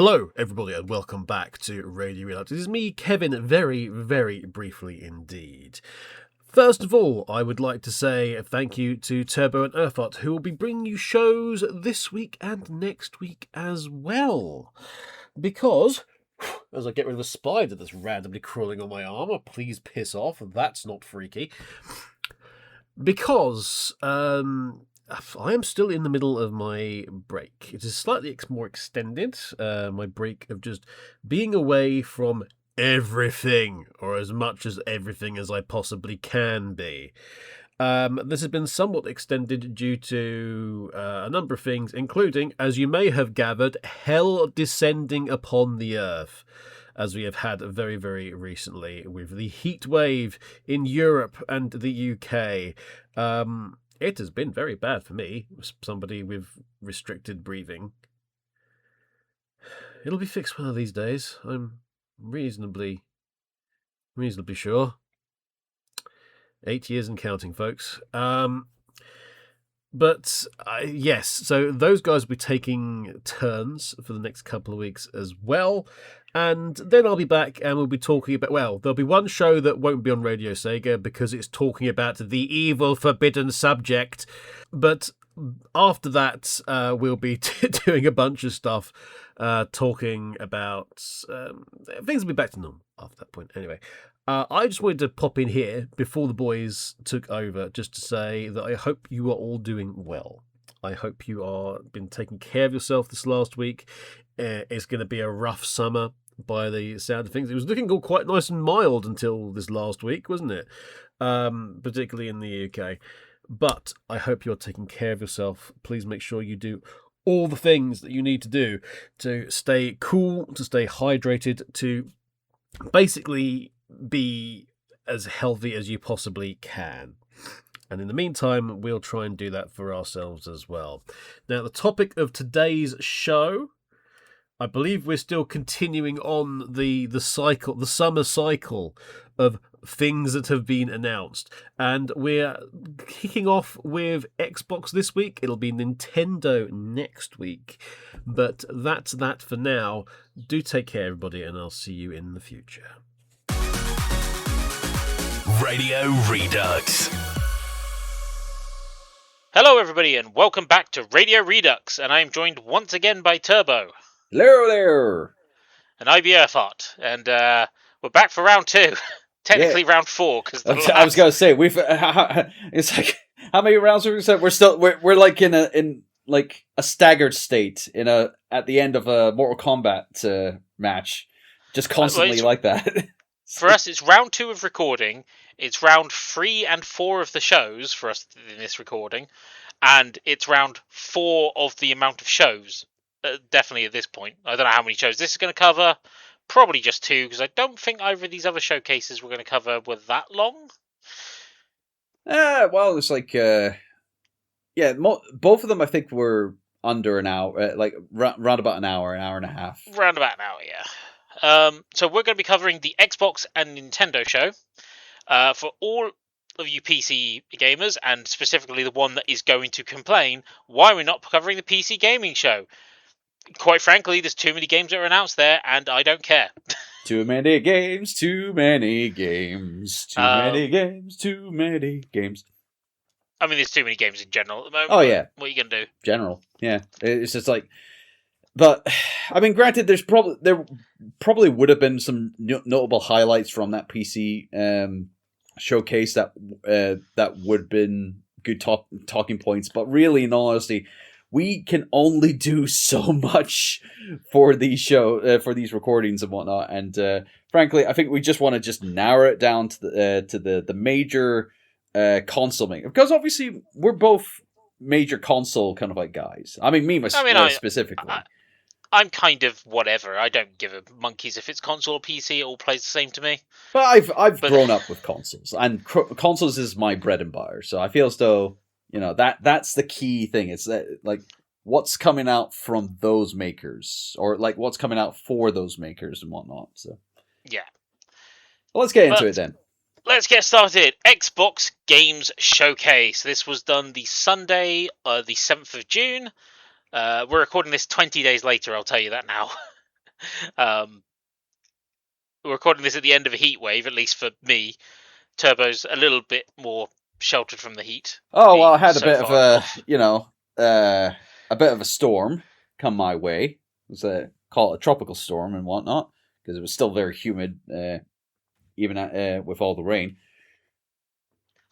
Hello, everybody, and welcome back to Radio Relapse. It is me, Kevin, very, very briefly indeed. First of all, I would like to say thank you to Turbo and Urtheart, who will be bringing you shows this week and next week as well. Because, as I get rid of a spider that's randomly crawling on my arm, please piss off, that's not freaky. Because, I am still in the middle of my break. It is slightly more extended, my break of just being away from everything, or as much as everything as I possibly can be. This has been somewhat extended due to a number of things, including, as you may have gathered, hell descending upon the earth, as we have had very, very recently with the heatwave in Europe and the UK. It has been very bad for me, somebody with restricted breathing. It'll be fixed one of these days, I'm reasonably sure. 8 years and counting, folks. But yes, so those guys will be taking turns for the next couple of weeks as well. And then I'll be back and we'll be talking about, well, there'll be one show that won't be on RadioSEGA because it's talking about the evil forbidden subject. But after that, we'll be doing a bunch of stuff, talking about things will be back to normal after that point. Anyway, I just wanted to pop in here before the boys took over just to say that I hope you are all doing well. I hope you are been taking care of yourself this last week. It's going to be a rough summer by the sound of things. It was looking all quite nice and mild until this last week, wasn't it? Particularly in the UK. But I hope you're taking care of yourself. Please make sure you do all the things that you need to do to stay cool, to stay hydrated, to basically be as healthy as you possibly can. And in the meantime, we'll try and do that for ourselves as well. Now, the topic of today's show, I believe we're still continuing on the summer cycle of things that have been announced. And we're kicking off with Xbox this week. It'll be Nintendo next week. But that's that for now. Do take care, everybody, and I'll see you in the future. Radio Redux. Hello everybody and welcome back to Radio Redux, and I am joined once again by Turbo. Hello there! And I be Urtheart, and we're back for round 2. Technically round 4, because I was going to say, we've it's like, how many rounds have we said? We're like in like a staggered state at the end of a Mortal Kombat match, just constantly like that. For us, it's round 2 of recording. It's round 3 and 4 of the shows for us in this recording, and it's round 4 of the amount of shows. Definitely at this point. I don't know how many shows this is going to cover. Probably just 2, because I don't think either of these other showcases we're going to cover were that long. Well, it's like, both of them I think were under an hour, like round about an hour and a half. Round about an hour, yeah. So we're going to be covering the Xbox and Nintendo show. For all of you PC gamers, and specifically the one that is going to complain, why we're not covering the PC gaming show. Quite frankly, there's too many games that are announced there, and I don't care. Too many games, too many games, too many games, too many games. I mean, there's too many games in general at the moment. Oh, yeah. What are you going to do? General, yeah. It's just like... But, I mean, granted, there probably would have been some notable highlights from that PC showcase that would have been good talking points. But really, in all honesty, we can only do so much for these for these recordings and whatnot. And frankly, I think we just want to just narrow it down to the major console maker, because obviously we're both major console kind of like guys. I mean, specifically. I'm kind of whatever. I don't give a monkeys if it's console or PC. It all plays the same to me. But I've grown up with consoles, and consoles is my bread and butter. So I feel as though, you know, that's the key thing. It's that, like, what's coming out from those makers, or like what's coming out for those makers and whatnot. So yeah. Well, let's get into it then. Let's get started. Xbox Games Showcase. This was done the Sunday, the 7th of June. We're recording this 20 days later, I'll tell you that now. We're recording this at the end of a heat wave, at least for me. Turbo's a little bit more sheltered from the heat. Oh, well, I had a so bit of far a, north. a bit of a storm come my way. It was call it a tropical storm and whatnot, because it was still very humid, even with all the rain.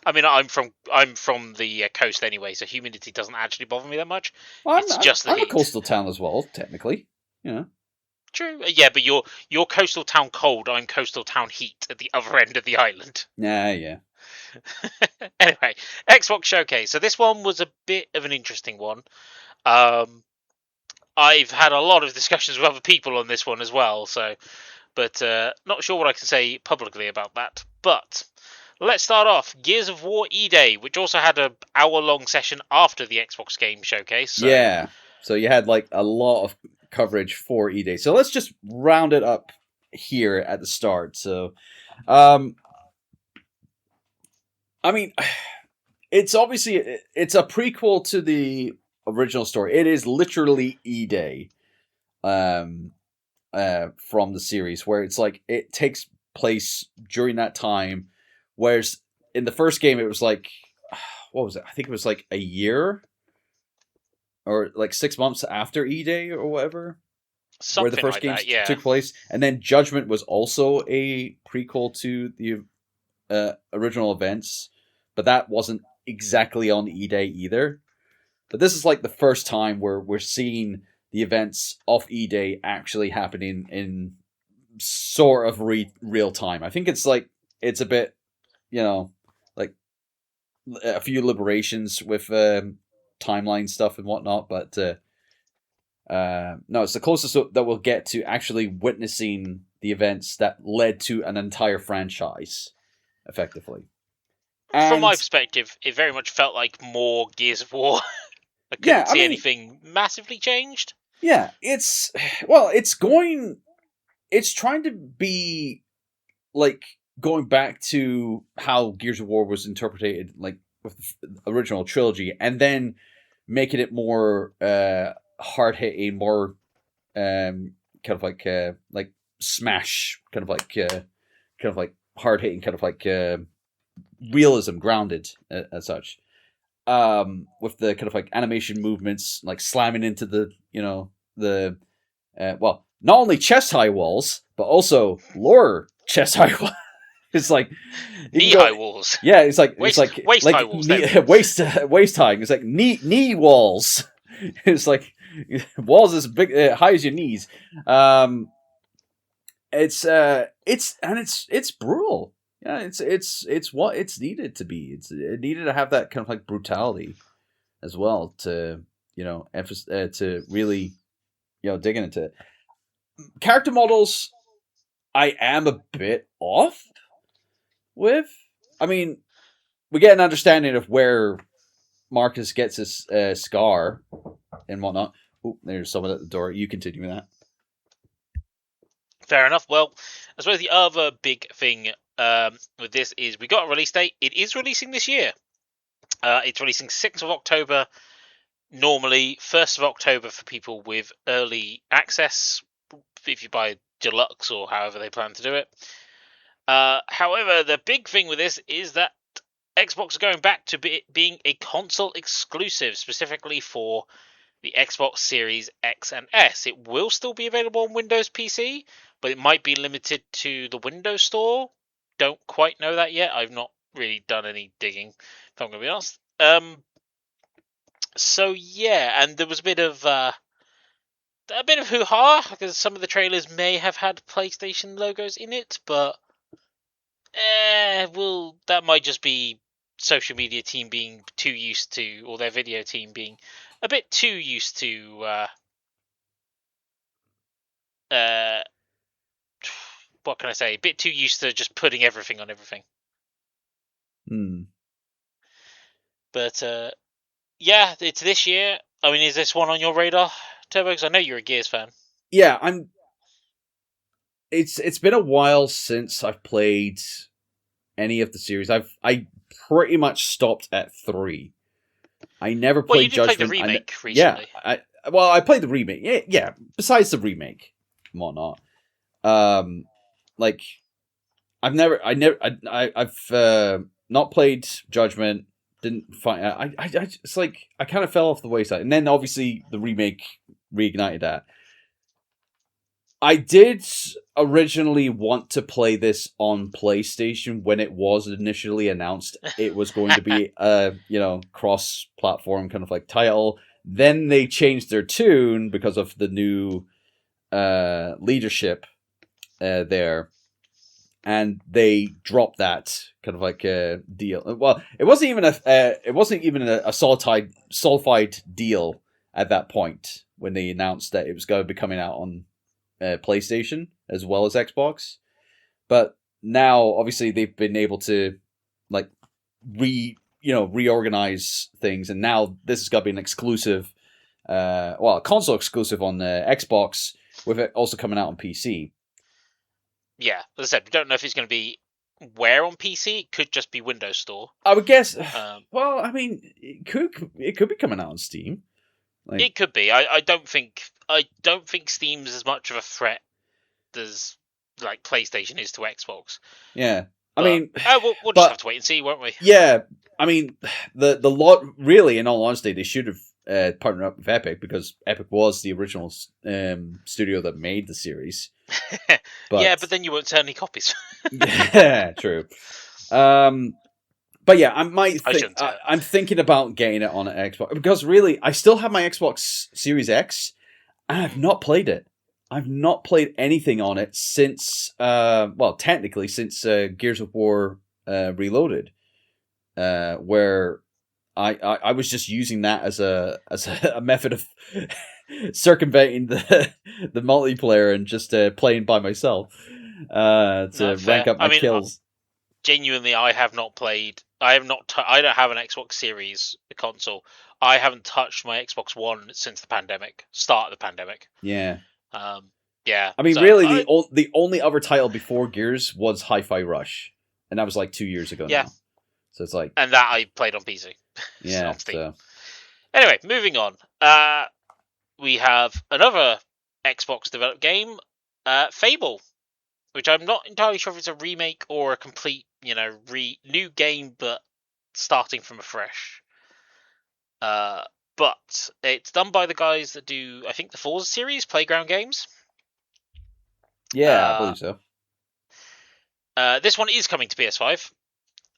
I mean, I'm from the coast anyway, so humidity doesn't actually bother me that much. Well, It's just the I'm a heat. coastal town as well, technically. True. Yeah, but you're coastal town cold. I'm coastal town heat at the other end of the island. Yeah. Anyway, Xbox Showcase. So this one was a bit of an interesting one. I've had a lot of discussions with other people on this one as well. But not sure what I can say publicly about that. But let's start off. Gears of War E-Day, which also had an hour-long session after the Xbox Game Showcase. So. Yeah. So you had like a lot of coverage for E-Day. So let's just round it up here at the start. So, I mean, it's obviously it's a prequel to the original story. It is literally E-Day, from the series, where it's like it takes place during that time. Whereas in the first game, it was like, what was it? I think it was like a year. Or like 6 months after E-Day or whatever, Something where the first like game that, yeah. took place, and then Judgment was also a prequel to the original events, but that wasn't exactly on E-Day either. But this is like the first time where we're seeing the events of E-Day actually happening in sort of real time. I think it's a bit, like a few liberations with timeline stuff and whatnot, but no, it's the closest that we'll get to actually witnessing the events that led to an entire franchise, effectively. From my perspective, it very much felt like more Gears of War. I couldn't see anything massively changed. Yeah, it's trying to be like going back to how Gears of War was interpreted, like with the original trilogy, and then making it more hard hitting, more kind of like Smash, kind of like hard hitting, kind of like realism, grounded as such. With the kind of like animation movements, like slamming into the not only chest high walls, but also lower chest high walls. It's like knee high walls. Yeah, it's like waist high walls. Waist high. It's like knee walls. It's like walls as big high as your knees. It's brutal. Yeah, it's what it's needed to be. It needed to have that kind of like brutality as well to emphasize to really digging into it. Character models, I am a bit off with. I mean, we get an understanding of where Marcus gets his scar and whatnot. Oh, there's someone at the door. You continue with that. Fair enough. Well, I suppose the other big thing with this is we got a release date. It is releasing this year. It's releasing 6th of October. Normally, 1st of October for people with early access, if you buy Deluxe or however they plan to do it. However, the big thing with this is that Xbox are going back to being a console exclusive, specifically for the Xbox Series X and S. It will still be available on Windows PC, but it might be limited to the Windows Store. Don't quite know that yet. I've not really done any digging, if I'm going to be honest. So yeah, and there was a bit of hoo-ha, because some of the trailers may have had PlayStation logos in it, but that might just be social media team being too used to, or their video team being a bit too used to what can I say? A bit too used to just putting everything on everything. But yeah, it's this year. I mean, is this one on your radar, Turbo? Because I know you're a Gears fan. Yeah, I'm. It's been a while since I've played any of the series. I pretty much stopped at 3. I never played Judgment. Play the remake recently. Yeah, I played the remake. Yeah. Besides the remake, and whatnot. Like I've not played Judgment. Didn't find it's like I kind of fell off the wayside, and then obviously the remake reignited that. I did originally want to play this on PlayStation when it was initially announced it was going to be a cross-platform kind of like title. Then they changed their tune because of the new leadership there, and they dropped that kind of like a deal. Well, it wasn't even a sulfide deal at that point when they announced that it was going to be coming out on PlayStation as well as Xbox. But now, obviously, they've been able to like reorganize things, and now this is going to be an exclusive, a console exclusive on Xbox, with it also coming out on PC. Yeah, as I said, we don't know if it's going to be where on PC. It could just be Windows Store. I would guess. Well, I mean, it could be coming out on Steam. Like, it could be. I don't think Steam's as much of a threat as like PlayStation is to Xbox. Yeah, I mean, we'll just have to wait and see, won't we? Yeah, I mean, the lot really, in all honesty, they should have partnered up with Epic, because Epic was the original studio that made the series. But then you won't sell any copies. Yeah, true. But yeah, I'm thinking about getting it on an Xbox, because really, I still have my Xbox Series X, and I've not played it. I've not played anything on it since, technically since Gears of War Reloaded, where I was just using that as a method of circumventing the multiplayer and just playing by myself to rank up my kills. Genuinely, I have not played. I don't have an Xbox Series console. I haven't touched my Xbox One since the start of the pandemic. Yeah. Yeah. I mean, really, the only other title before Gears was Hi-Fi Rush, and that was like 2 years ago now. So it's like, and that I played on PC. Yeah. So. Anyway, moving on. We have another Xbox developed game, Fable, which I'm not entirely sure if it's a remake or a complete, new game, but starting from afresh. But it's done by the guys that do, I think, the Forza series, Playground Games. Yeah, I believe so. This one is coming to PS5.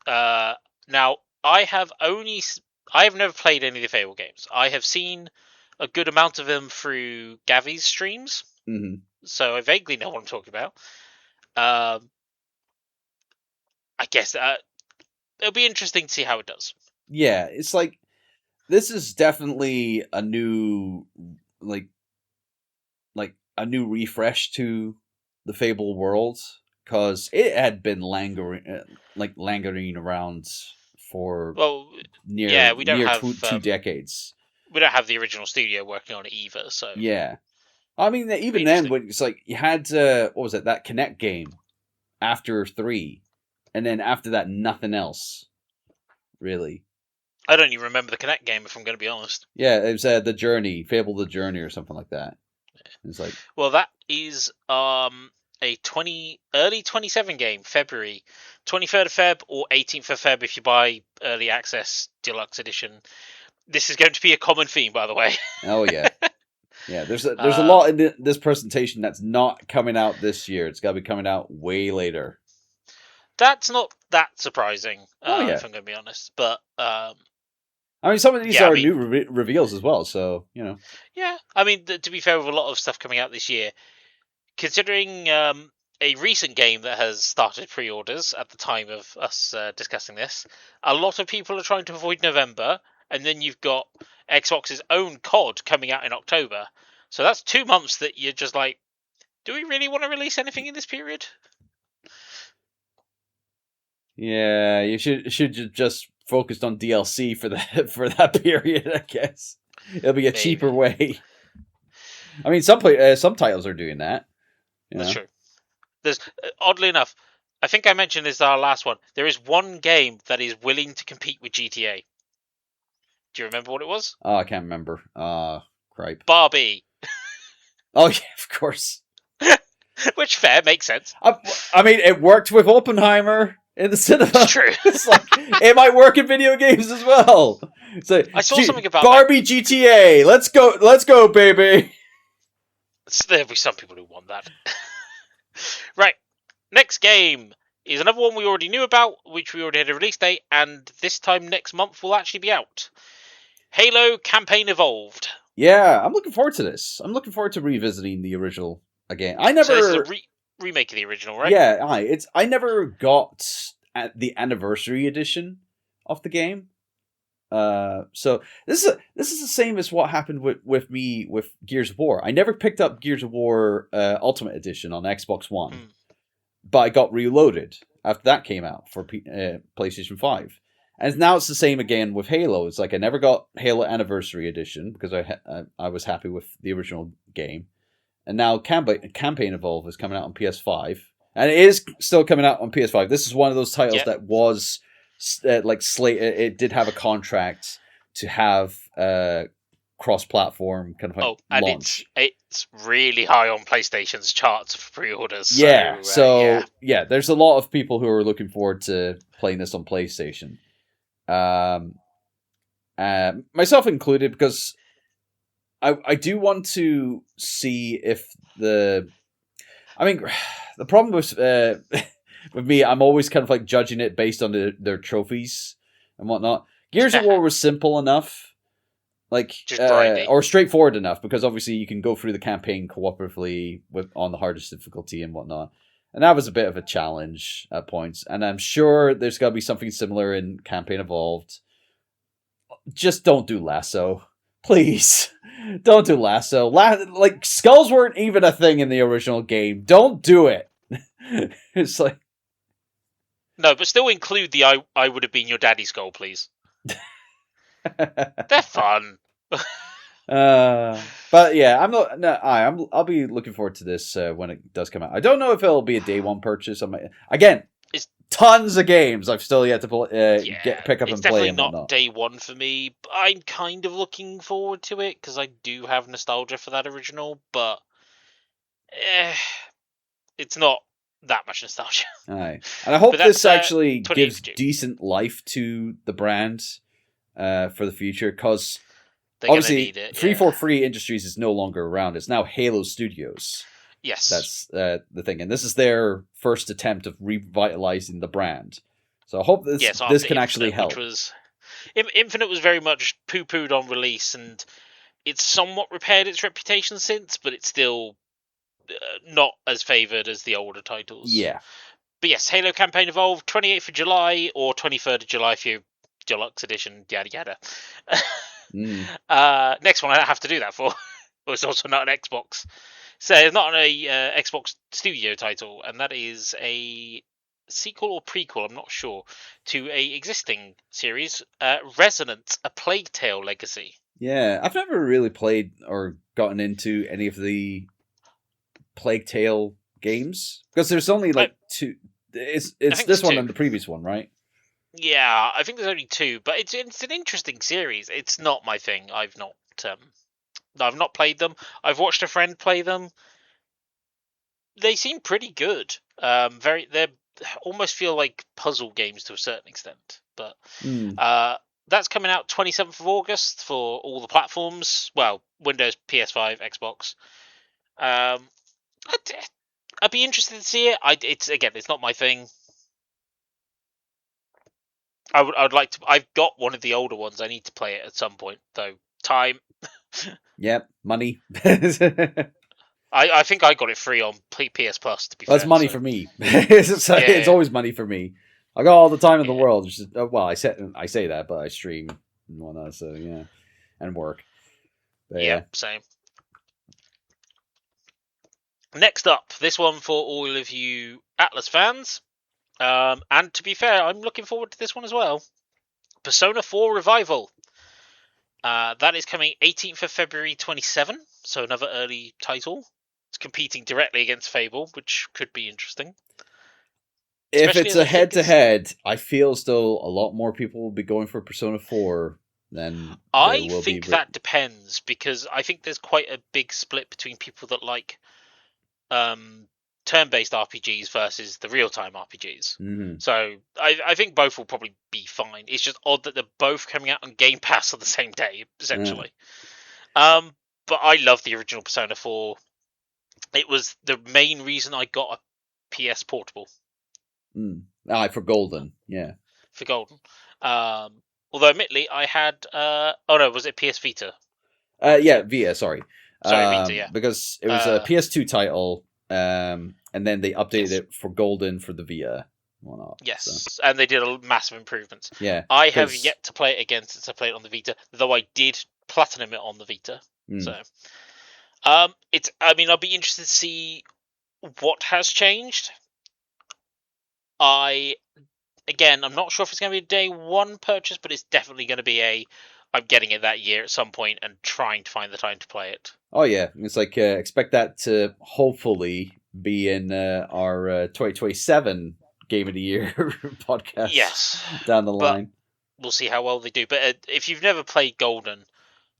Now, I have never played any of the Fable games. I have seen a good amount of them through Gavi's streams, so I vaguely know what I'm talking about. I guess it'll be interesting to see how it does. Yeah, it's like, this is definitely a new, like a new refresh to the Fable world, because it had been languoring around for near two decades. We don't have the original studio working on it either, so yeah. I mean, even then, when it's like you had what was it, that Kinect game after 3, and then after that, nothing else, really. I don't even remember the Kinect game, if I'm going to be honest. Yeah, it was The Journey, Fable the Journey, or something like that. It's like, well, that is a early 27 game, February 23rd of Feb or 18th of Feb if you buy early access deluxe edition. This is going to be a common theme, by the way. Oh yeah, yeah. There's a lot in this presentation that's not coming out this year. It's got to be coming out way later. That's not that surprising, if I'm going to be honest. But I mean, some of these are new reveals as well, so Yeah, I mean, to be fair, with a lot of stuff coming out this year, considering a recent game that has started pre-orders at the time of us discussing this, a lot of people are trying to avoid November, and then you've got Xbox's own COD coming out in October. So that's 2 months that you're just like, do we really want to release anything in this period? Yeah, you should just focused on DLC for that period, I guess. It'll be a cheaper way. I mean, some titles are doing that. That's true. There's oddly enough, I think I mentioned this our last one. There is one game that is willing to compete with GTA. Do you remember what it was? Oh, I can't remember. Cripe. Barbie. Oh yeah, of course. Which fair, makes sense. I mean, it worked with Oppenheimer in the cinema. It's true. It's like, it might work in video games as well. So, I saw something about Barbie GTA. Let's go, baby. There'll be some people who want that. Right. Next game is another one we already knew about, which we already had a release date, and this time next month will actually be out. Halo Campaign Evolved. Yeah, I'm looking forward to this. I'm looking forward to revisiting the original again. I never. So this is a remake of the original, right? Yeah, I never got the anniversary edition of the game. So this is the same as what happened with me with Gears of War. I never picked up Gears of War Ultimate Edition on Xbox One, but I got Reloaded after that came out for PlayStation 5. And now it's the same again with Halo. It's like I never got Halo Anniversary Edition because I was happy with the original game. And now Campaign Evolve is coming out on PS5. And it is still coming out on PS5. This is one of those titles that was it did have a contract to have cross-platform kind of and launch. It's really high on PlayStation's charts for pre-orders. Yeah, there's a lot of people who are looking forward to playing this on PlayStation. Myself included, because I do want to see if the problem with with me, I'm always kind of like judging it based on their trophies and whatnot. Gears of War was simple enough, or straightforward enough, because obviously you can go through the campaign cooperatively on the hardest difficulty and whatnot. And that was a bit of a challenge at points. And I'm sure there's got to be something similar in Campaign Evolved. Just don't do lasso. Please. Don't do lasso. Skulls weren't even a thing in the original game. Don't do it. It's like... No, but still include the I would have been your daddy's skull, please. They're fun. But yeah, I'll be looking forward to this when it does come out. I don't know if it'll be a day one purchase. It's tons of games I've still yet to pick up and play. It's definitely not day one for me. I'm kind of looking forward to it because I do have nostalgia for that original, but it's not that much nostalgia. Aye. And I hope this actually gives decent life to the brand for the future, because obviously 343 Industries is no longer around. It's now Halo Studios. Yes. That's the thing. And this is their first attempt of revitalizing the brand. So I hope this can actually help. Infinite was very much poo-pooed on release, and it's somewhat repaired its reputation since, but it's still not as favoured as the older titles. Yeah. But yes, Halo Campaign Evolved, 28th of July or 23rd of July for your deluxe edition, yada yada. Next one I don't have to do that for. It's also not an Xbox. So it's not an Xbox Studio title, and that is a sequel or prequel, I'm not sure, to a existing series, Resonance, A Plague Tale Legacy. Yeah, I've never really played or gotten into any of the Plague Tale games, because there's only two. It's this one and the previous one, right? Yeah, I think there's only two, but it's an interesting series. It's not my thing. I've not played them. I've watched a friend play them. They seem pretty good. They almost feel like puzzle games to a certain extent. But that's coming out 27th of August for all the platforms. Well, Windows, PS5, Xbox. I'd be interested to see it. It's not my thing. I would like to. I've got one of the older ones. I need to play it at some point, though. Time. Yep, money. I think I got it free on PS Plus. To be fair, that's money for me. It's always money for me. I got all the time in the world. I say that, but I stream and whatnot. So yeah, and work. But, yeah, same. Next up, this one for all of you Atlas fans. And to be fair, I'm looking forward to this one as well. Persona 4 Revival. That is coming 18th of February 27, so another early title. It's competing directly against Fable, which could be interesting. If it's a head-to-head, I feel still a lot more people will be going for Persona 4 than I think that depends, because I think there's quite a big split between people that like turn-based RPGs versus the real-time RPGs. Mm-hmm. So I think both will probably be fine. It's just odd that they're both coming out on Game Pass on the same day, essentially. But I love the original Persona 4. It was the main reason I got a PS Portable. For Golden, yeah. For Golden. Although, admittedly, I had... was it PS Vita? Yeah, Vita, sorry. Sorry, Vita, yeah. Because it was a PS2 title, and then they updated it for Golden for the Vita. Yes, so. And they did a massive improvements. Yeah, I have yet to play it again since I played it on the Vita, though I did platinum it on the Vita. So, I'll be interested to see what has changed. I'm not sure if it's going to be a day one purchase, but it's definitely going to be I'm getting it that year at some point and trying to find the time to play it. Oh yeah, it's like expect that to hopefully be in our 2027 Game of the Year podcast. Yes, down the line. We'll see how well they do. But if you've never played Golden,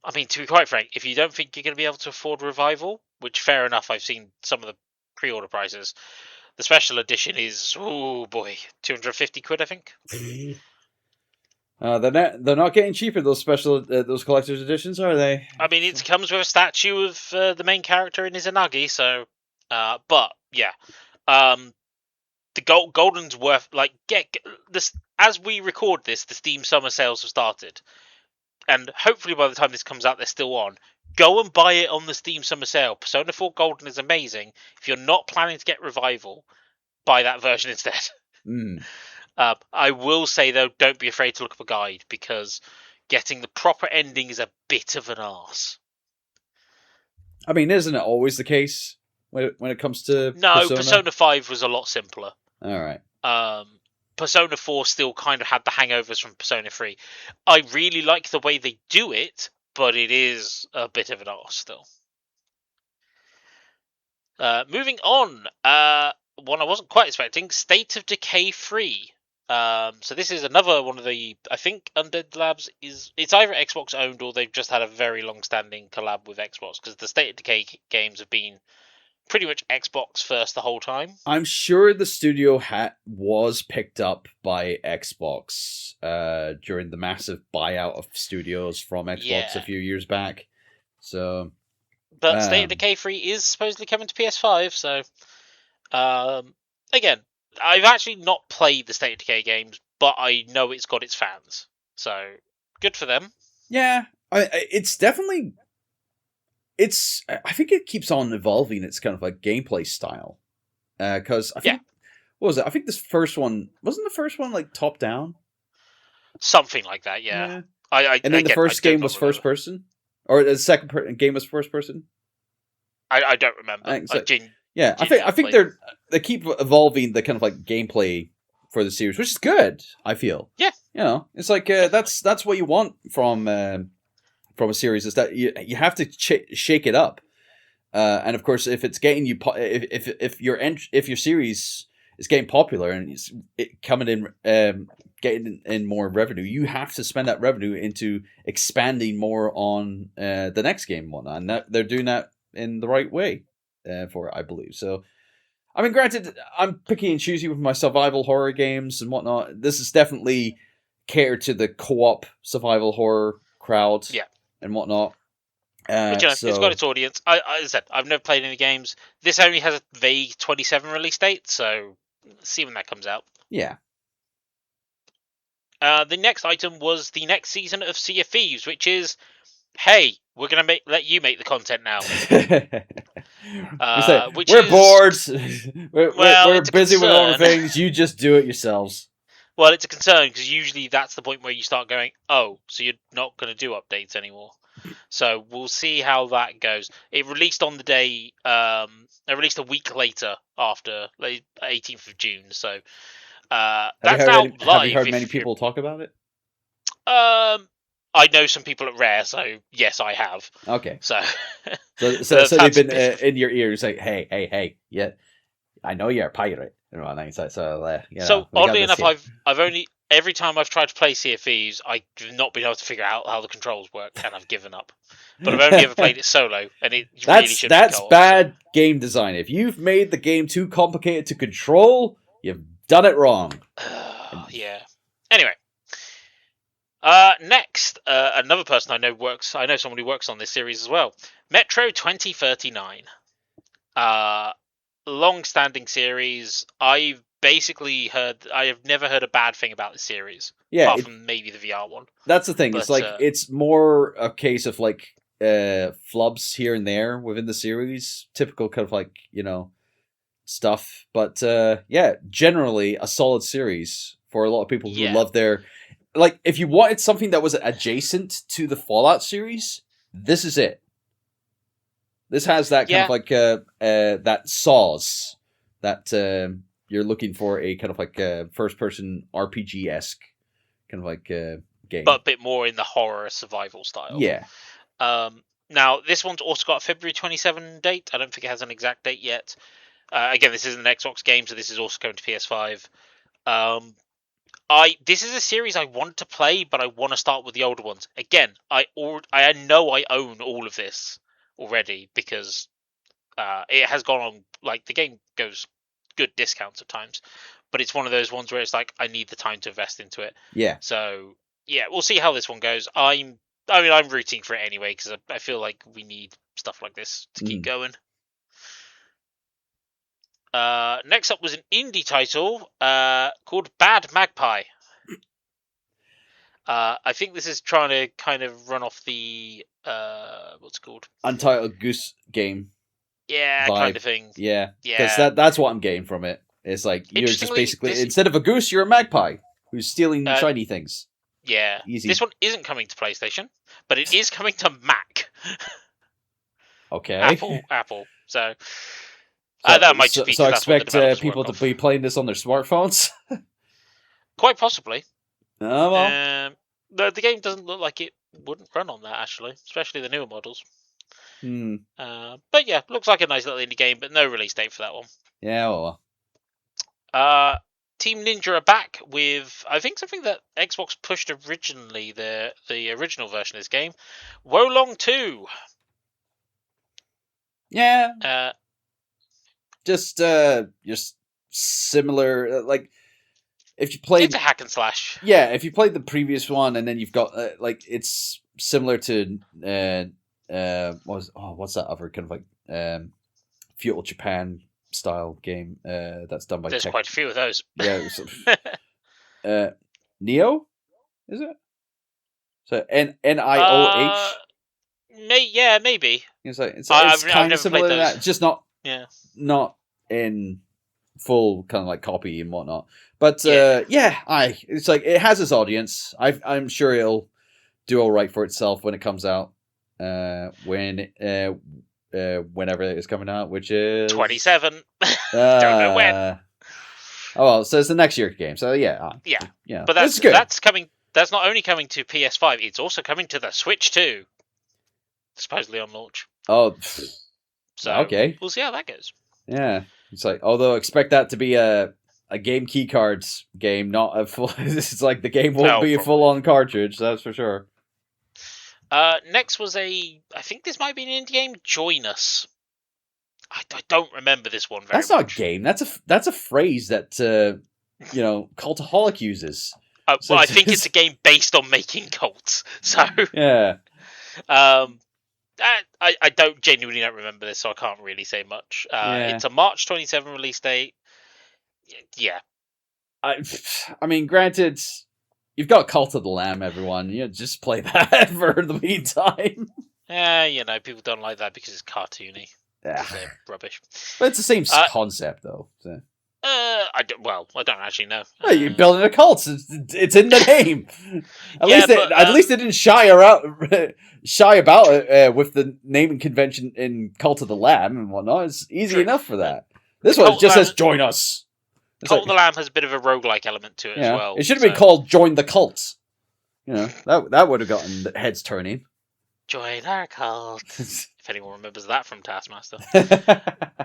I mean, to be quite frank, if you don't think you're going to be able to afford Revival, which fair enough, I've seen some of the pre-order prices. The special edition is, oh boy, 250 quid, I think. They're not getting cheaper. Those those collector's editions, are they? I mean, it comes with a statue of the main character in Izanagi, so. But yeah, the Golden's worth get this as we record this. The Steam summer sales have started, and hopefully by the time this comes out, they're still on. Go and buy it on the Steam summer sale. Persona 4 Golden is amazing. If you're not planning to get Revival, buy that version instead. I will say, though, don't be afraid to look up a guide, because getting the proper ending is a bit of an arse. I mean, isn't it always the case when it comes to Persona 5 was a lot simpler. All right. Persona 4 still kind of had the hangovers from Persona 3. I really like the way they do it, but it is a bit of an arse still. Moving on, one I wasn't quite expecting, State of Decay 3. So this is another one of the, I think Undead Labs it's either Xbox owned or they've just had a very long-standing collab with Xbox, because the State of Decay games have been pretty much Xbox first the whole time. I'm sure the studio was picked up by Xbox during the massive buyout of studios from Xbox a few years back. So, but State of Decay 3 is supposedly coming to PS5. So, again, I've actually not played the State of Decay games, but I know it's got its fans. So, good for them. Yeah, it's definitely. I think it keeps on evolving its kind of like gameplay style. Because I think, what was it? I think this first one, wasn't the first one like top down? Something like that, yeah. And then the first game was first person? Or the second game was first person? I don't remember. I think they keep evolving the kind of like gameplay for the series, which is good, I feel. Yeah. You know, it's like, that's what you want from a series, is that you have to shake it up, and of course, if it's getting you if your series is getting popular and it's coming in, getting in more revenue, you have to spend that revenue into expanding more on the next game and whatnot, and that they're doing that in the right way for it, I believe. So, I mean, granted, I'm picky and choosy with my survival horror games and whatnot. This is definitely catered to the co-op survival horror crowd. Yeah. And whatnot. But, it's got its audience. As I said, I've never played any games. This only has a vague 27 release date, so see when that comes out. Yeah. The next item was the next season of Sea of Thieves, which is, hey, we're going to let you make the content now. We're bored. We're busy with other things. You just do it yourselves. Well, it's a concern, because usually that's the point where you start going, oh, so you're not going to do updates anymore. So we'll see how that goes. It released on the day, it released a week later after 18th of June. So that's now live. Have you heard many people talk about it? I know some people at Rare, so yes, I have. Okay. So they've been in your ears like, hey, yeah, I know you're a pirate. So oddly enough, I've only every time I've tried to play Sea of Thieves, I've not been able to figure out how the controls work, and I've given up. But I've only ever played it solo, and it really should be That's co-op, bad game design. If you've made the game too complicated to control, you've done it wrong. Yeah. Anyway. Next, another person I know someone who works on this series as well. Metro 2039. Long-standing series. I have never heard a bad thing about the series. Yeah, apart from maybe the VR one. That's the thing. But, it's like it's more a case of like flubs here and there within the series, typical kind of like, you know, stuff. But yeah, generally a solid series for a lot of people who love their, like, if you wanted something that was adjacent to the Fallout series, this is it. This has that kind of like that sauce that you're looking for, a kind of like first person RPG-esque kind of like game, but a bit more in the horror survival style. Yeah. Now this one's also got a February 27 date. I don't think it has an exact date yet. Again, this isn't an Xbox game, so this is also going to PS5. This is a series I want to play, but I want to start with the older ones. Again, I know I own all of this already because it has gone on, like, the game goes good discounts at times, but it's one of those ones where it's like I need the time to invest into it. Yeah. So yeah, we'll see how this one goes. I'm rooting for it anyway because I feel like we need stuff like this to keep going. Next up was an indie title called Bad Magpie. I think this is trying to kind of run off the what's it called? Untitled Goose Game. Yeah, vibe. kind of thing. Yeah, because that's what I'm getting from it. It's like you're just basically, instead of a goose, you're a magpie who's stealing shiny things. Yeah, easy. This one isn't coming to PlayStation, but it is coming to Mac. Okay. Apple. So that might just be. So I expect people to be playing this on their smartphones. Quite possibly. Oh well. The game doesn't look like it wouldn't run on that, actually, especially the newer models. But yeah, looks like a nice little indie game, but no release date for that one. Yeah, well. Team Ninja are back with, I think, something that Xbox pushed originally, the original version of this game, Wolong 2. Yeah. Just similar, like, if you played... It's a hack and slash. Yeah, if you played the previous one, and then you've got, like, it's similar to, what's that other kind of, like, feudal Japan style game that's done by There's quite a few of those. Yeah. Neo? Is it? So NIOH? Maybe. It's kind of similar to that, just not in full kind of like copy and whatnot. But it's like it has its audience. I'm sure it'll do all right for itself when it comes out. Whenever it is coming out, which is 27. Don't know when. Oh well, so it's the next year game. So yeah. But that's good. That's coming. That's not only coming to PS5; it's also coming to the Switch too. Supposedly on launch. Oh, so okay. We'll see how that goes. Yeah, it's like, although expect that to be a game key cards game, not a full. This is like the game won't be a full on cartridge. That's for sure. Next was I think this might be an indie game, Join Us. I don't remember this one very much. That's not a game. That's a phrase that Cultaholic uses. Well, I think it's a game based on making cults. So yeah. I genuinely don't remember this, so I can't really say much. It's a March 27 release date. Yeah. I mean, granted, you've got Cult of the Lamb, everyone. Just play that for the meantime. Yeah, people don't like that because it's cartoony. Yeah. They're rubbish. But it's the same concept, though. So. I don't actually know. You're building a cult. It's in the name. At least they didn't shy about it with the naming convention in Cult of the Lamb and whatnot. It's easy enough for that. This one just says "Join Us." Cult of the Lamb has a bit of a roguelike element to it as well. It should have been called "Join the Cult." That would have gotten the heads turning. Join our cult. If anyone remembers that from Taskmaster.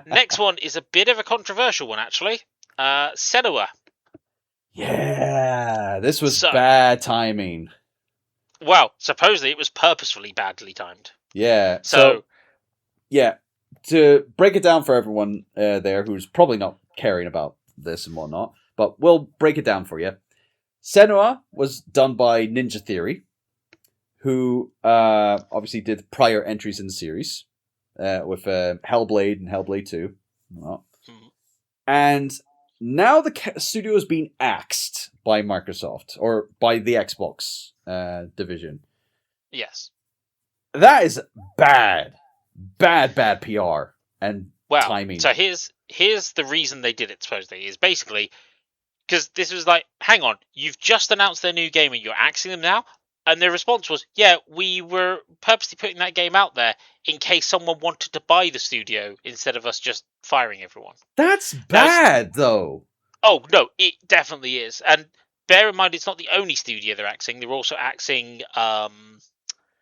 Next one is a bit of a controversial one, actually. Senua. Yeah, this was So- bad timing. Well, supposedly it was purposefully badly timed. Yeah. So Yeah, to break it down for everyone there who's probably not caring about this and whatnot, but we'll break it down for you. Senua was done by Ninja Theory, who obviously did prior entries in the series with Hellblade and Hellblade 2. Whatnot. Mhm. And now the studio is being axed by Microsoft, or by the Xbox division. yes. That is bad. Bad PR and Well, timing. so here's the reason they did it. Supposedly is basically because this was like, hang on, you've just announced their new game and you're axing them now, and their response was, yeah, we were purposely putting that game out there in case someone wanted to buy the studio instead of us just firing everyone. That's bad, though. Oh no, it definitely is, and bear in mind it's not the only studio they're axing. They're also axing.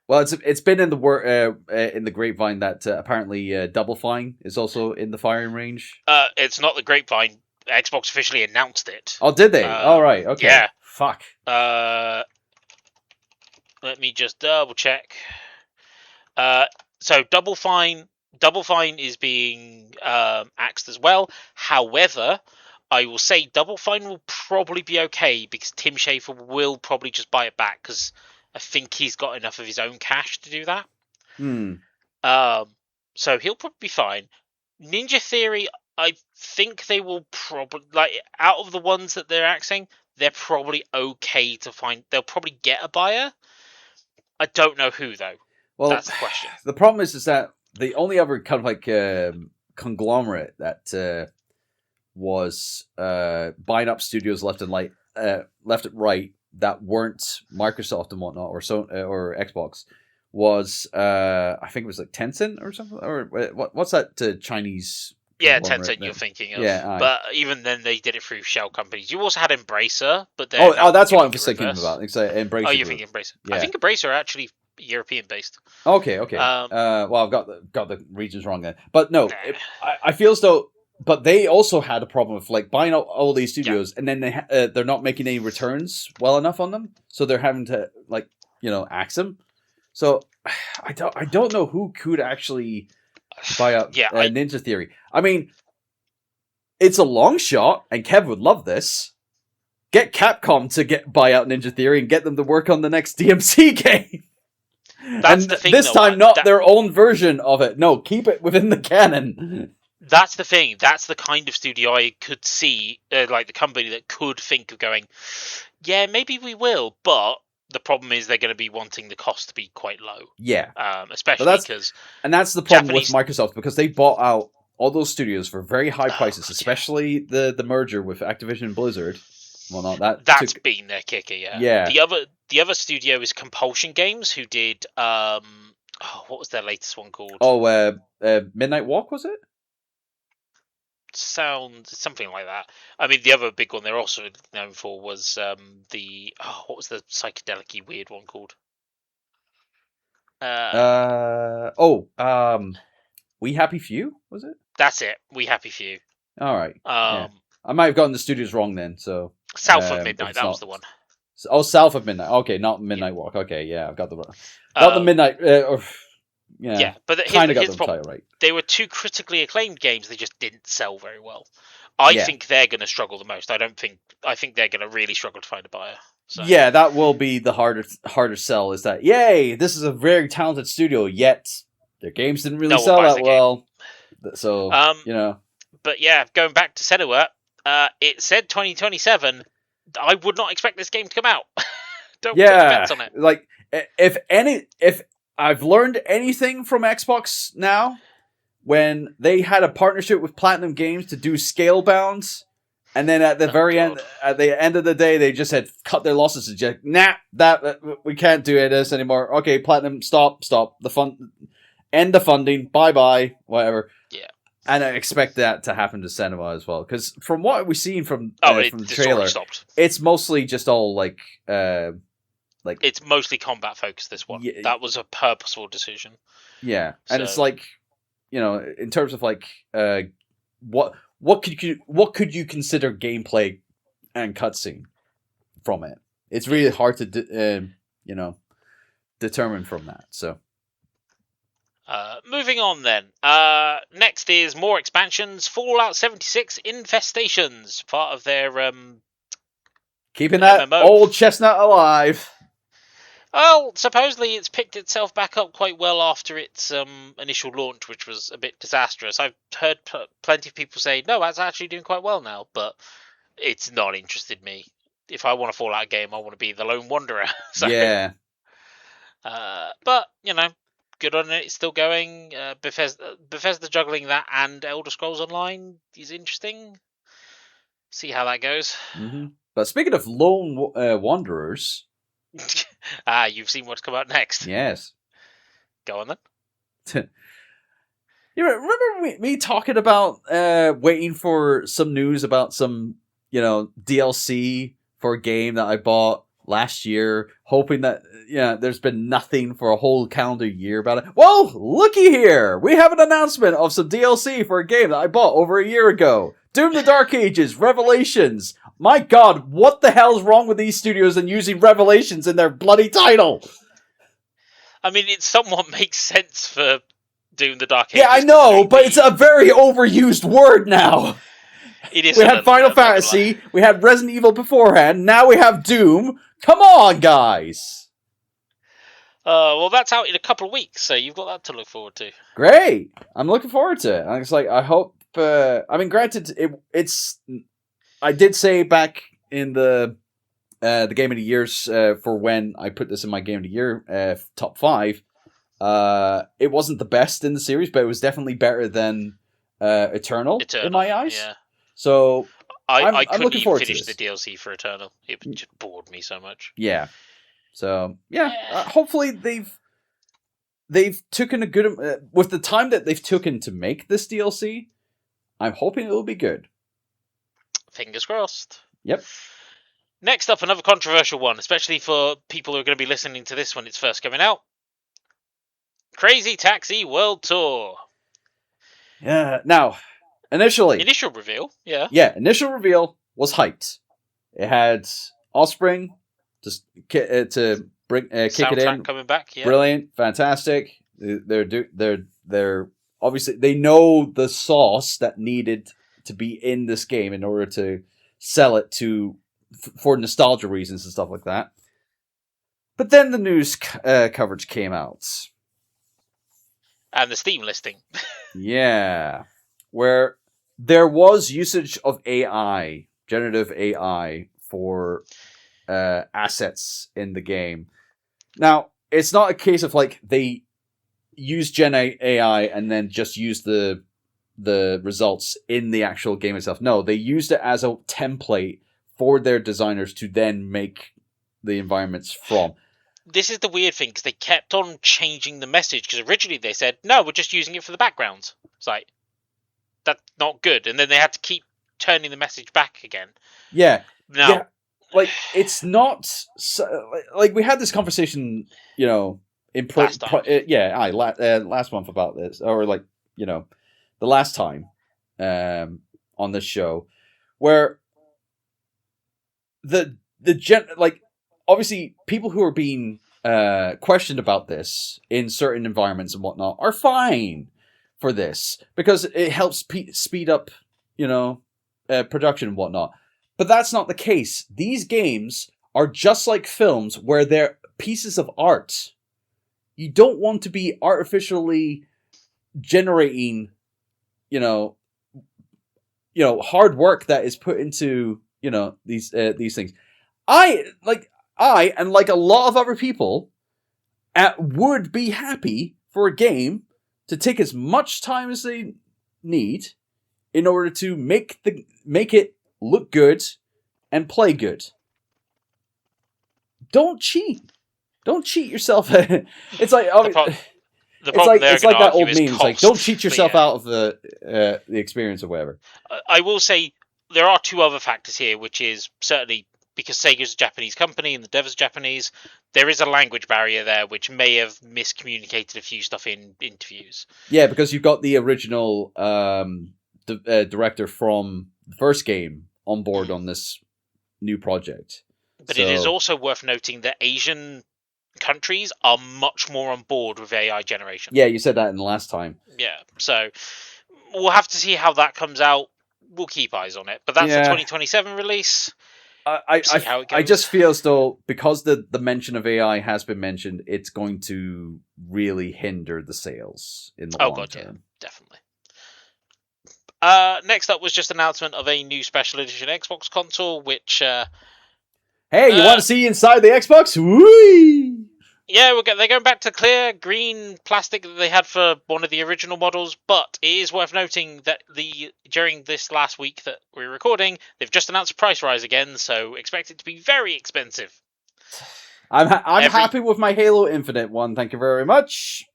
Well, it's been in the grapevine that apparently Double Fine is also in the firing range. It's not the grapevine. Xbox officially announced it. Oh, did they? All right. Okay. Yeah. Fuck. Let me just double check. So Double Fine is being axed as well. However, I will say Double Fine will probably be okay because Tim Schafer will probably just buy it back because I think he's got enough of his own cash to do that. So he'll probably be fine. Ninja Theory, I think they will probably, like, out of the ones that they're axing, they're probably okay to find. They'll probably get a buyer. I don't know who, though. Well, that's the question. The problem is that the only other kind of like conglomerate that was buying up studios left and right that weren't Microsoft and whatnot, or Xbox, was I think it was like Tencent or something, or what's that Chinese? Yeah, Tencent you're thinking of. Yeah, but even then they did it through shell companies. You also had Embracer, but that's what I was thinking about. It's Embracer. Oh, you're thinking Embracer. Yeah. I think Embracer are actually European based. Okay. Well, I've got the regions wrong then, but no, I feel as though. But they also had a problem with like buying all these studios, and then they're not making any returns well enough on them, so they're having to axe them. So I don't know who could actually buy up Ninja Theory. I mean, it's a long shot, and Kev would love this. Get Capcom to buy out Ninja Theory and get them to work on the next DMC game. That's the thing. This time, not their own version of it. No, keep it within the canon. That's the thing. That's the kind of studio I could see, like the company that could think of going, yeah, maybe we will, but the problem is they're going to be wanting the cost to be quite low. Yeah. Especially because... And that's the problem with Microsoft, because they bought out all those studios for very high prices, especially the merger with Activision and Blizzard. Well, that's been their kicker, yeah. Yeah. The other studio is Compulsion Games, who did... what was their latest one called? Oh, Midnight Walk, was it? Sounds something like that. I mean, the other big one they're also known for was what was the psychedelic-y weird one called? We Happy Few, was it? That's it. We Happy Few. All right. Yeah. I might have gotten the studios wrong then. So South of Midnight, that was the one. Oh, South of Midnight. Okay, not Midnight Walk. Okay, yeah, I've got the Midnight. Yeah, but kind of got the title right. They were two critically acclaimed games. They just didn't sell very well. I think they're going to struggle the most. I think they're going to really struggle to find a buyer. So. Yeah, that will be the harder sell. Is that yay? This is a very talented studio, yet their games didn't really sell that well. So But yeah, going back to Senua, it said 2027. I would not expect this game to come out. Don't put bets on it. Like if I've learned anything from Xbox now, when they had a partnership with Platinum Games to do Scalebound, and then at the end of the day, they just had cut their losses and just that we can't do this anymore. Okay, Platinum, stop end the funding, bye, whatever. Yeah, and I expect that to happen to Senua as well, because from what we've seen from the trailer, it's mostly just all like. It's mostly combat focused. This one, that was a purposeful decision. Yeah, and it's like, in terms of like, what could you consider gameplay and cutscene from it. It's really hard to determine from that. So. Moving on then. Next is more expansions. Fallout 76 Infestations, part of their keeping that MMO. old chestnut alive. Well, supposedly it's picked itself back up quite well after its initial launch, which was a bit disastrous. I've heard plenty of people say, no, that's actually doing quite well now, but it's not interested me. If I want a Fallout game, I want to be the lone wanderer. So, yeah. But, good on it. It's still going. Bethesda juggling that and Elder Scrolls Online is interesting. See how that goes. Mm-hmm. But speaking of lone wanderers... You've seen what's come out next. Yes. Go on then. You remember me talking about waiting for some news about some, DLC for a game that I bought last year, hoping that, there's been nothing for a whole calendar year about it. Well, looky here! We have an announcement of some DLC for a game that I bought over a year ago. Doom the Dark Ages, Revelations. My god, what the hell's wrong with these studios and using Revelations in their bloody title? I mean, it somewhat makes sense for Doom the Dark Ages. Yeah, I know, but it's a very overused word now. It is. We had Final Fantasy, we had Resident Evil beforehand, now we have Doom. Come on, guys! Well, that's out in a couple of weeks, so you've got that to look forward to. Great! I'm looking forward to it. It's like, I hope... granted, it's... I did say back in the Game of the Years for when I put this in my Game of the Year top 5, it wasn't the best in the series, but it was definitely better than Eternal in my eyes. Yeah. So I I'm looking forward to finish this. the DLC for Eternal. It just bored me so much. Yeah. So hopefully they've taken a good with the time that they've taken to make this DLC. I'm hoping it will be good. Fingers crossed. Yep. Next up, another controversial one, especially for people who are going to be listening to this when it's first coming out. Crazy Taxi World Tour. Yeah. Now, initial reveal, yeah. Yeah, initial reveal was hyped. It had Offspring to bring kick it in. Coming back, yeah. Brilliant, fantastic. They're obviously they know the sauce that needed to be in this game in order to sell it for nostalgia reasons and stuff like that. But then the news coverage came out. And the Steam listing. Yeah. Where there was usage of AI, generative AI, for assets in the game. Now, it's not a case of like they use Gen AI and then just use the results in the actual game itself. No, they used it as a template for their designers to then make the environments from. This is the weird thing, because they kept on changing the message, because originally they said, no, we're just using it for the backgrounds. It's like, that's not good. And then they had to keep turning the message back again. Yeah. Now, yeah. Like, it's not... like, we had this conversation, in... last time. Last month about this. Or, like, the last time on this show, where obviously people who are being questioned about this in certain environments and whatnot are fine for this because it helps speed up, production and whatnot. But that's not the case. These games are just like films where they're pieces of art. You don't want to be artificially generating hard work that is put into, these things. I and like a lot of other people would be happy for a game to take as much time as they need in order to make it look good and play good. Don't cheat. Don't cheat yourself. It's like it's like that old meme. It's like, don't cheat yourself out of the experience or whatever. I will say there are two other factors here, which is certainly because Sega's a Japanese company and the devs are Japanese, there is a language barrier there, which may have miscommunicated a few stuff in interviews. Yeah, because you've got the original director from the first game on board on this new project. But it is also worth noting that Asian countries are much more on board with AI generation. Yeah, you said that in the last time. Yeah, so we'll have to see how that comes out. We'll keep eyes on it. But that's a 2027 release. See how it goes. I just feel as though because the mention of AI has been mentioned, it's going to really hinder the sales in the long term. Yeah, definitely. Next up was just announcement of a new special edition Xbox console, which... hey, you want to see inside the Xbox? Whee! Yeah, they're going back to clear green plastic that they had for one of the original models, but it is worth noting that during this last week that we're recording, they've just announced a price rise again, so expect it to be very expensive. I'm happy with my Halo Infinite one, thank you very much.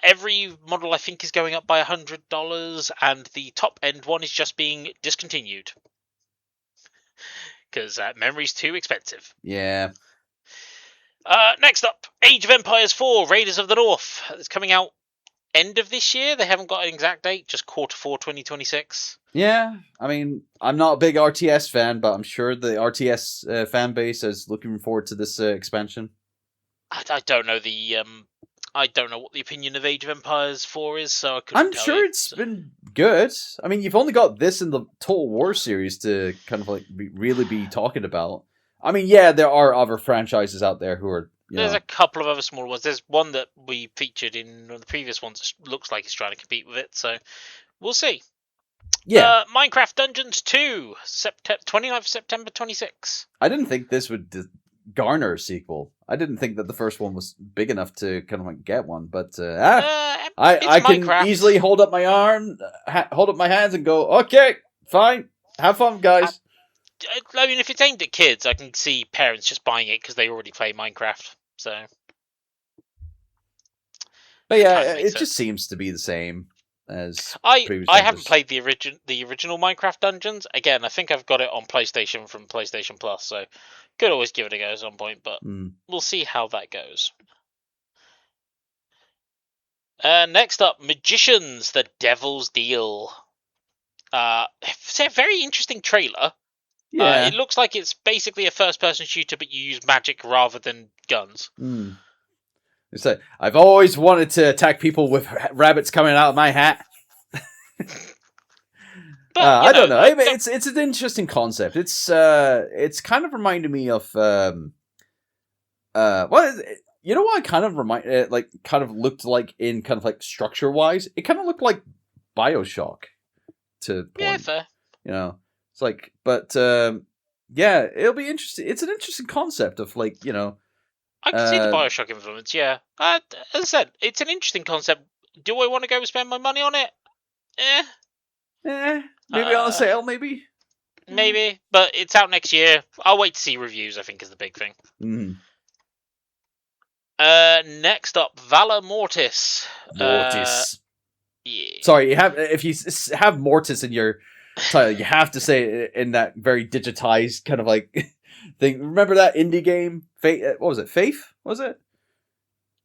Every model, I think, is going up by $100, and the top-end one is just being discontinued. Because memory's too expensive. Yeah. Next up, Age of Empires 4, Raiders of the North. It's coming out end of this year. They haven't got an exact date, just Q4 2026. Yeah, I mean, I'm not a big RTS fan, but I'm sure the RTS fan base is looking forward to this expansion. I don't know I don't know what the opinion of Age of Empires 4 is, so I couldn't I'm tell sure you. it's been good. I mean, you've only got this in the Total War series to kind of like really be talking about. I mean, yeah, there are other franchises out there who are. There's a couple of other small ones. There's one that we featured in one of the previous ones that looks like it's trying to compete with it, so we'll see. Yeah. Minecraft Dungeons 2, 29th September 26. I didn't think this would garner a sequel. I didn't think that the first one was big enough to kind of like get one, but I can easily hold up my arm, hold up my hands and go, okay, fine, have fun, guys. I mean, if it's aimed at kids, I can see parents just buying it because they already play Minecraft. So, but yeah, it just seems to be the same as previous. I haven't played the original Minecraft Dungeons. Again, I think I've got it on PlayStation from PlayStation Plus, so could always give it a go at some point. But we'll see how that goes. Next up, Magicians: The Devil's Deal. It's a very interesting trailer. Yeah. It looks like it's basically a first-person shooter, but you use magic rather than guns. It's like, I've always wanted to attack people with rabbits coming out of my hat. But, I don't know. It's an interesting concept. It's kind of reminded me of what is it? You know what I kind of looked like in kind of like structure wise? It kind of looked like BioShock to point. Yeah, fair. You know. It's like, but yeah, it'll be interesting. It's an interesting concept of like, you know. I can see the BioShock influence, yeah. As I said, it's an interesting concept. Do I want to go and spend my money on it? Maybe on a sale, maybe. Maybe, but it's out next year. I'll wait to see reviews, I think is the big thing. Next up, Valor Mortis. Mortis. Yeah. Sorry, if you have Mortis in your title, you have to say it in that very digitized kind of like thing. Remember that indie game? What was it? Faith? Was it?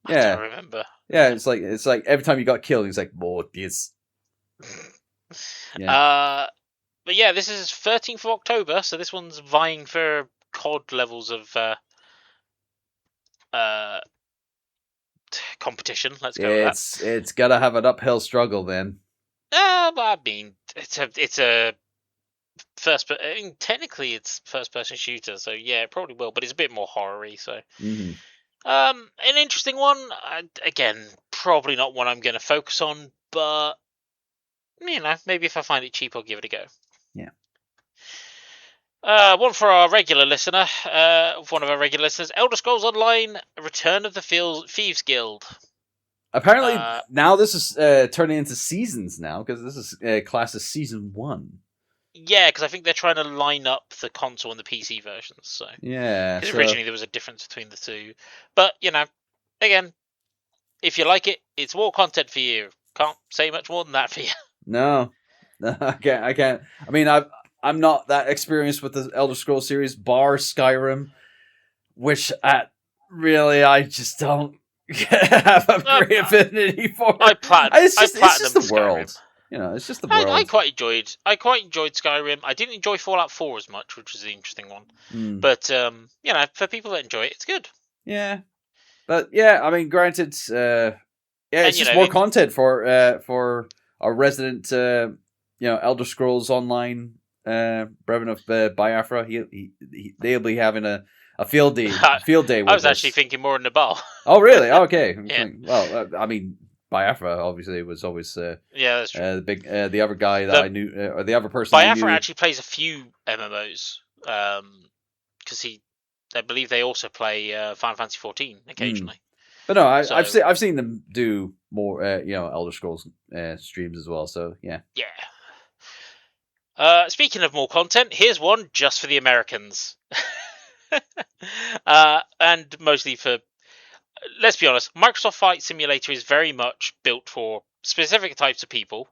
Yeah. I don't remember. Yeah, it's like every time you got killed, it's like Mortis. Yeah. But yeah, this is 13th of October, so this one's vying for COD levels of competition. Let's go with that. It's gotta have an uphill struggle then. I mean, it's a first. I mean, technically, it's first-person shooter, so yeah, it probably will. But it's a bit more horror-y, so. An interesting one. Again, probably not one I'm going to focus on, but you know, maybe if I find it cheap, I'll give it a go. Yeah. One for our regular listener. One of our regular listeners, Elder Scrolls Online: Return of the Thieves Guild. Apparently, now this is turning into seasons now, because this is classed as season 1. Yeah, because I think they're trying to line up the console and the PC versions. So yeah, because originally there was a difference between the two. But you know, again, if you like it, it's more content for you. Can't say much more than that for you. No, I can't. I mean, I'm not that experienced with the Elder Scrolls series, bar Skyrim, which really I just don't have a great affinity for. It's just the world. it's just the I world. quite enjoyed Skyrim. I didn't enjoy Fallout 4 as much, which was the interesting one. But for people that enjoy it, it's good. Yeah, but yeah, I mean, granted, it's just more content for our resident, Elder Scrolls Online, Brevin of Biafra. They'll be having a field day. With I was actually thinking more in the bar. Oh, really? Okay. Yeah. Well, I mean, Biafra obviously was always that's true. the other guy that I knew, or the other person. Biafra actually plays a few MMOs, because I believe they also play Final Fantasy 14 occasionally. But no, I've seen them do more, Elder Scrolls streams as well. So yeah. Yeah. Speaking of more content, here's one just for the Americans, and mostly for. Let's be honest, Microsoft Flight Simulator is very much built for specific types of people.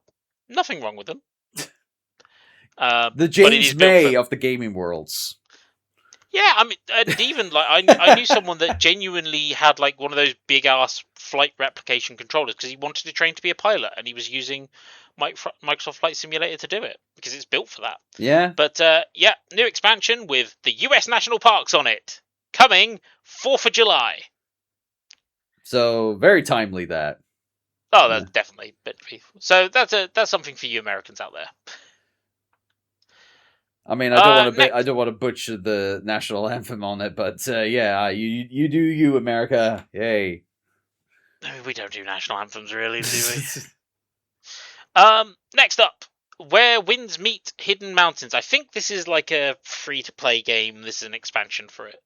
Nothing wrong with them. The James May of the gaming worlds. Yeah, I mean, and even I knew someone that genuinely had like one of those big ass flight replication controllers because he wanted to train to be a pilot, and he was using Microsoft Flight Simulator to do it because it's built for that. Yeah. But new expansion with the U.S. national parks on it coming 4th of July. So very timely that. Oh, that's definitely. So that's something for you Americans out there. I mean, I don't want to butcher the national anthem on it, but you do you, America. Yay. We don't do national anthems, really, do we? Next up, Where Winds Meet Hidden Mountains. I think this is like a free-to-play game. This is an expansion for it.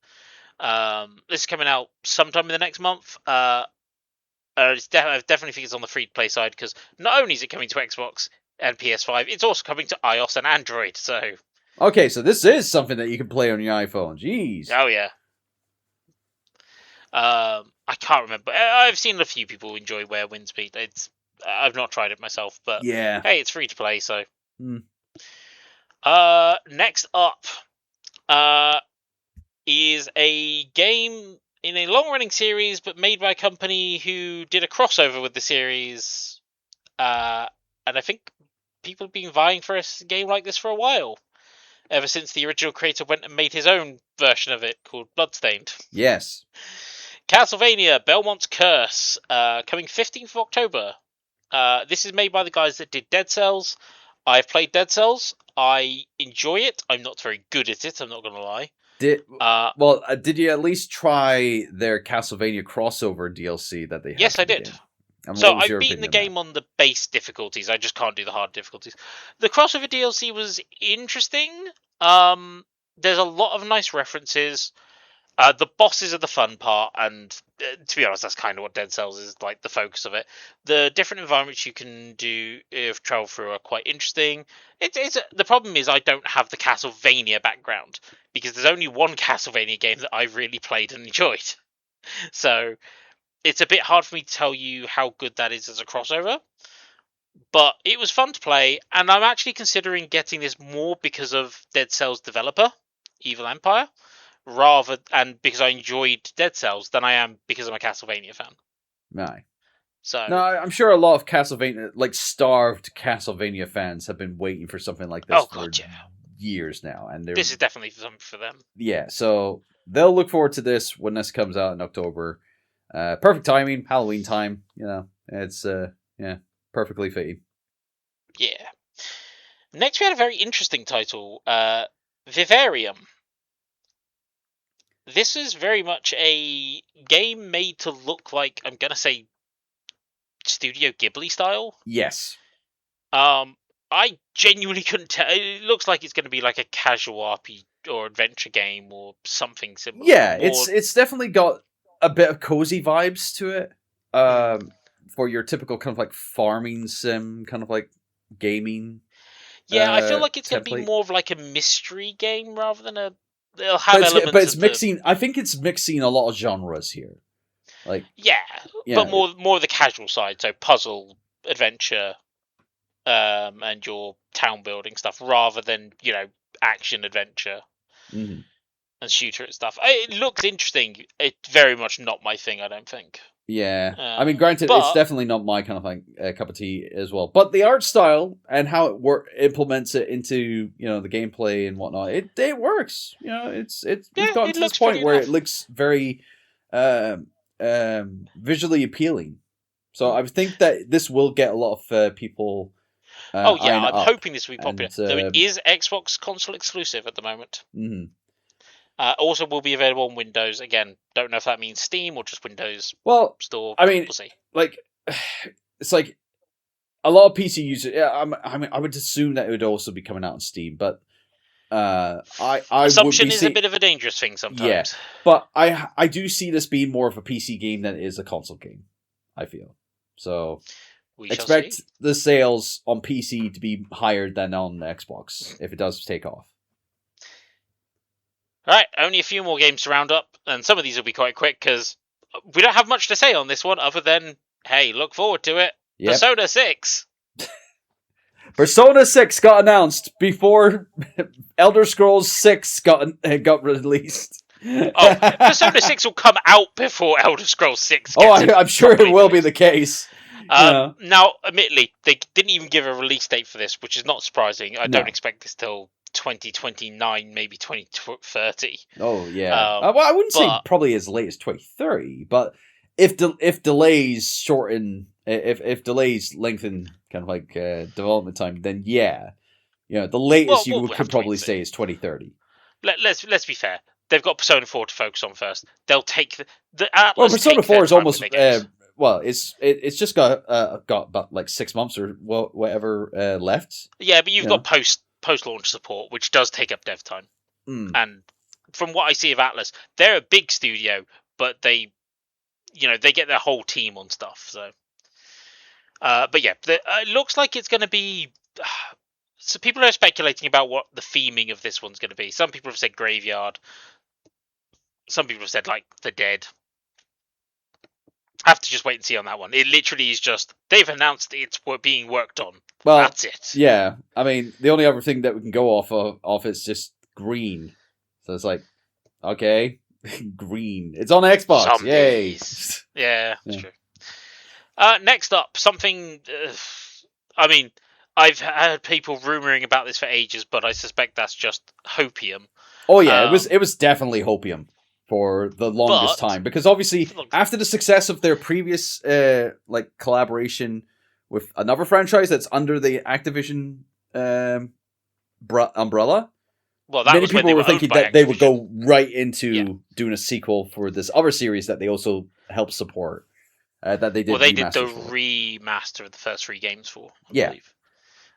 This is coming out sometime in the next month. I definitely think it's on the free-to-play side because not only is it coming to Xbox and PS5, it's also coming to iOS and Android. So okay, so this is something that you can play on your iPhone. Jeez. Oh yeah. I can't remember. I've seen a few people enjoy Where Winds Meet. I've not tried it myself, but yeah, hey, it's free to play. So next up, is a game in a long-running series, but made by a company who did a crossover with the series. And I think people have been vying for a game like this for a while, ever since the original creator went and made his own version of it called Bloodstained. Yes. Castlevania Belmont's Curse, coming 15th of October. This is made by the guys that did Dead Cells. I've played Dead Cells. I enjoy it. I'm not very good at it, I'm not going to lie. Did you at least try their Castlevania crossover DLC that they had? Yes, I did. So I've beaten the game on the base difficulties. I just can't do the hard difficulties. The crossover DLC was interesting. There's a lot of nice references. The bosses are the fun part, and to be honest, that's kind of what Dead Cells is, like the focus of it. The different environments you can travel through are quite interesting. The problem is I don't have the Castlevania background, because there's only one Castlevania game that I've really played and enjoyed. So it's a bit hard for me to tell you how good that is as a crossover. But it was fun to play, and I'm actually considering getting this more because of Dead Cells developer, Evil Empire, because I enjoyed Dead Cells, than I am because I'm a Castlevania fan. Aye. So no, I'm sure a lot of Castlevania, like starved Castlevania fans, have been waiting for something like this years now, and this is definitely something for them. Yeah, so they'll look forward to this when this comes out in October. Perfect timing, Halloween time. It's perfectly fitting. Yeah. Next, we had a very interesting title, Vivarium. This is very much a game made to look like, I'm going to say, Studio Ghibli style. Yes. I genuinely couldn't tell. It looks like it's going to be like a casual RP or adventure game or something similar. Yeah, it's definitely got a bit of cozy vibes to it. For your typical kind of like farming sim, kind of like gaming. Yeah, I feel like it's going to be more of like a mystery game rather than a. They'll have elements. But it's mixing. I think it's mixing a lot of genres here. Like but more of the casual side, so puzzle, adventure, and your town building stuff, rather than action adventure and shooter and stuff. It looks interesting. It's very much not my thing, I don't think. Yeah, I mean, granted, but it's definitely not my kind of like cup of tea as well. But the art style and how it implements it into the gameplay and whatnot, it works. We've gotten it to looks this point pretty where enough. it looks very visually appealing. So I think that this will get a lot of people. Oh yeah, eyeing it I'm up. hoping this will be popular. And, Though it is Xbox console exclusive at the moment. mhm. Also will be available on Windows. Again, don't know if that means Steam or just Windows Well, Store. I mean, We'll see. like, it's like a lot of PC users. Yeah, I mean, I would assume that it would also be coming out on Steam, but I Assumption would be is a bit of a dangerous thing sometimes. Yeah, but I do see this being more of a PC game than it is a console game. I feel so. We Expect shall see. the sales on PC to be higher than on Xbox if it does take off. Alright, only a few more games to round up, and some of these will be quite quick because we don't have much to say on this one other than, hey, look forward to it. Yep. Persona 6. Persona 6 got announced before Elder Scrolls 6 got released. Oh, Persona 6 will come out before Elder Scrolls 6 Oh, gets I'm sure it will be the case. Now, admittedly, they didn't even give a release date for this, which is not surprising. I don't expect this till 2029, maybe 2030. Oh yeah. Well, I wouldn't say probably as late as 2030, but if delays shorten, if delays lengthen kind of like development time, then yeah, the latest could probably say is 2030. Let's be fair. They've got Persona 4 to focus on first. They'll take the Atlas. Well, Persona 4 is almost well, it's just got about like 6 months or whatever left. Yeah, but you've got post-launch support, which does take up dev time. And from what I see of Atlas, they're a big studio, but they get their whole team on stuff. So, but yeah, it looks like it's going to be. So people are speculating about what the theming of this one's going to be. Some people have said graveyard. Some people have said like the dead. I have to just wait and see on that one. It literally is just they've announced it's being worked on. Well, that's it. Yeah, I mean the only other thing that we can go off is just green. So it's like, okay, green. It's on Xbox. Yay! Yeah, that's true. Next up, something. I mean, I've heard people rumoring about this for ages, but I suspect that's just hopium. Oh yeah, it was definitely hopium for the longest time, because obviously after the success of their previous like collaboration with another franchise that's under the Activision umbrella, many people were thinking that they would go right into doing a sequel for this other series that they also helped support. That they did. Well, they did the remaster of the first 3 games for, I believe.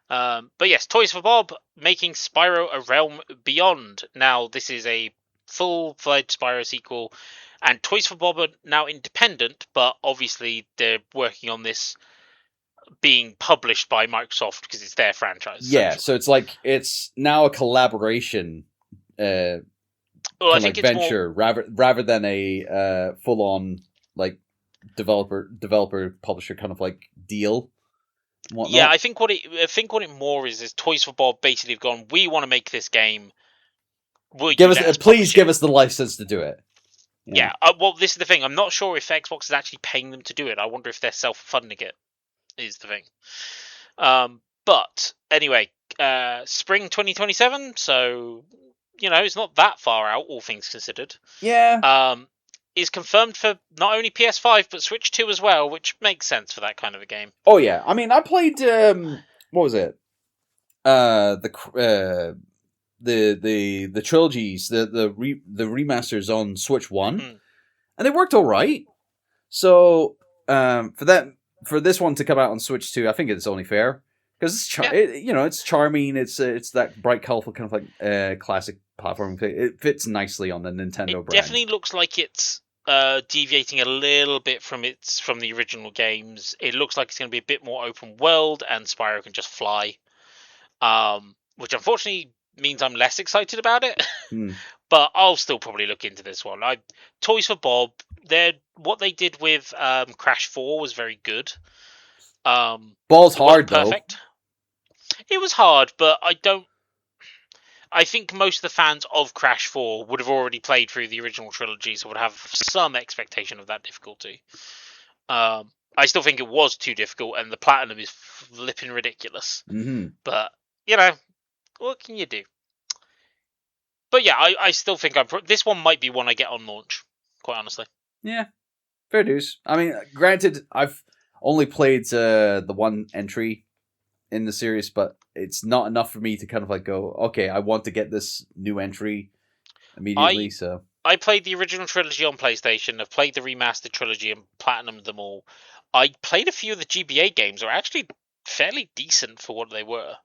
But yes, Toys for Bob making Spyro A Realm Beyond. Now, this is a full-fledged Spyro sequel, and Toys for Bob are now independent, but obviously they're working on this being published by Microsoft because it's their franchise. Yeah, so it's like it's now a collaboration I think it's venture rather than a full-on like developer publisher kind of like deal. Yeah, I think what it more is Toys for Bob basically have gone, we want to make this game. Please give us the license to do it. Yeah. Well, this is the thing. I'm not sure if Xbox is actually paying them to do it. I wonder if they're self-funding it. Is the thing. But anyway, spring 2027. So it's not that far out, all things considered. Yeah. Is confirmed for not only PS5 but Switch 2 as well, which makes sense for that kind of a game. Oh yeah, I mean, I played what was it? The trilogies, the remasters on Switch 1, and they worked all right. So for this one to come out on Switch 2, I think it's only fair because it's charming. It's that bright, colorful kind of like classic platform. It fits nicely on the Nintendo brand. Definitely looks like it's deviating a little bit from the original games. It looks like it's going to be a bit more open world, and Spyro can just fly, which unfortunately means I'm less excited about it. But I'll still probably look into this one. Toys for Bob, what they did with Crash 4 was very good. Balls hard though. Perfect. It was hard, but I think most of the fans of Crash 4 would have already played through the original trilogy, so would have some expectation of that difficulty. I still think it was too difficult, and the platinum is flipping ridiculous. Mm-hmm. But, what can you do? But yeah, I still think this one might be one I get on launch, quite honestly. Yeah, fair dues. I mean, granted, I've only played the one entry in the series, but it's not enough for me to kind of like go, okay, I want to get this new entry immediately. So I played the original trilogy on PlayStation. I've played the remastered trilogy and platinumed them all. I played a few of the GBA games. They're actually fairly decent for what they were.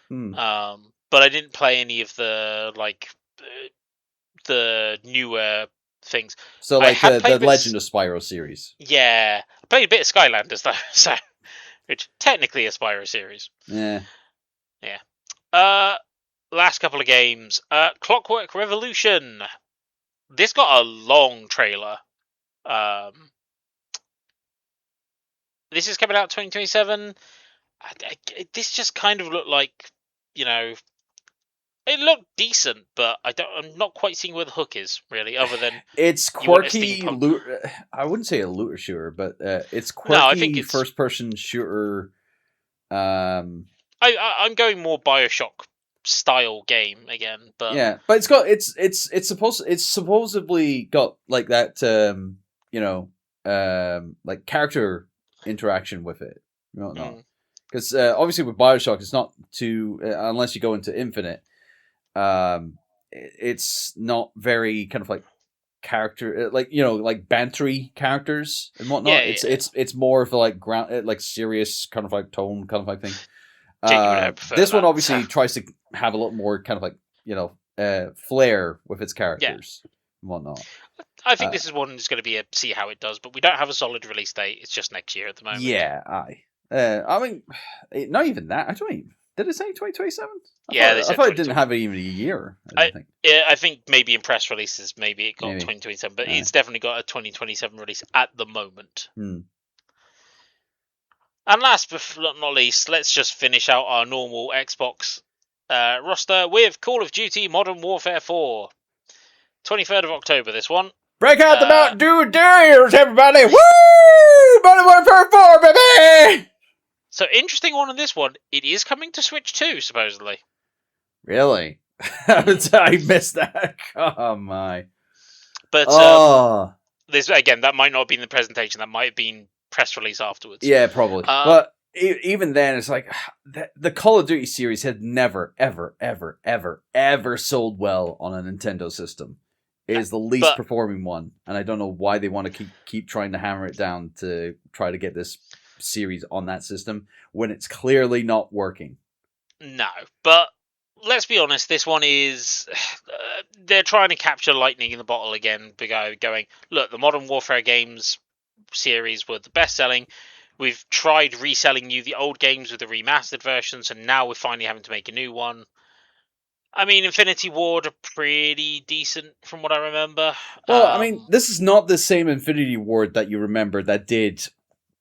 But I didn't play any of the the newer things. So like the Legend of Spyro series. Yeah, I played a bit of Skylanders though, so which technically a Spyro series. Yeah. Last couple of games. Clockwork Revolution. This got a long trailer. This is coming out 2027. This just kind of looked like, it looked decent, but I'm not quite seeing where the hook is, really, other than it's quirky. I wouldn't say a looter shooter, but it's quirky. No, I think it's first-person shooter. I'm going more BioShock style game again, but yeah, but it's supposedly got like that, like character interaction with it, because obviously with BioShock, it's not too unless you go into Infinite. It's not very kind of like character, like bantery characters and whatnot. Yeah. It's more of a like ground, like serious kind of like tone, kind of like thing. This one obviously tries to have a little more kind of like flair with its characters and whatnot. I think this is one that's going to see how it does, but we don't have a solid release date. It's just next year at the moment. Yeah, I mean, not even that. I don't even. Did it say 2027? I thought it didn't have even a year. I think maybe in press releases, maybe it got 2027, but it's definitely got a 2027 release at the moment. And last but not least, let's just finish out our normal Xbox roster with Call of Duty Modern Warfare 4. 23rd of October, this one. Break out the Mountain Dew Darius, everybody! Woo! Modern Warfare 4, baby! So, interesting one on this one. It is coming to Switch too, supposedly. Really? I missed that. Oh, my. But, this again, that might not have been the presentation. That might have been press release afterwards. Yeah, probably. But even then, it's like, the Call of Duty series had never, ever, ever, ever, ever sold well on a Nintendo system. It is the least performing one. And I don't know why they want to keep trying to hammer it down to try to get this series on that system when it's clearly not working. No, but let's be honest, this one is they're trying to capture lightning in the bottle again, going, look, the Modern Warfare games series were the best selling. We've tried reselling you the old games with the remastered versions, and now we're finally having to make a new one. I mean, Infinity Ward are pretty decent from what I remember. Well, I mean, this is not the same Infinity Ward that you remember that did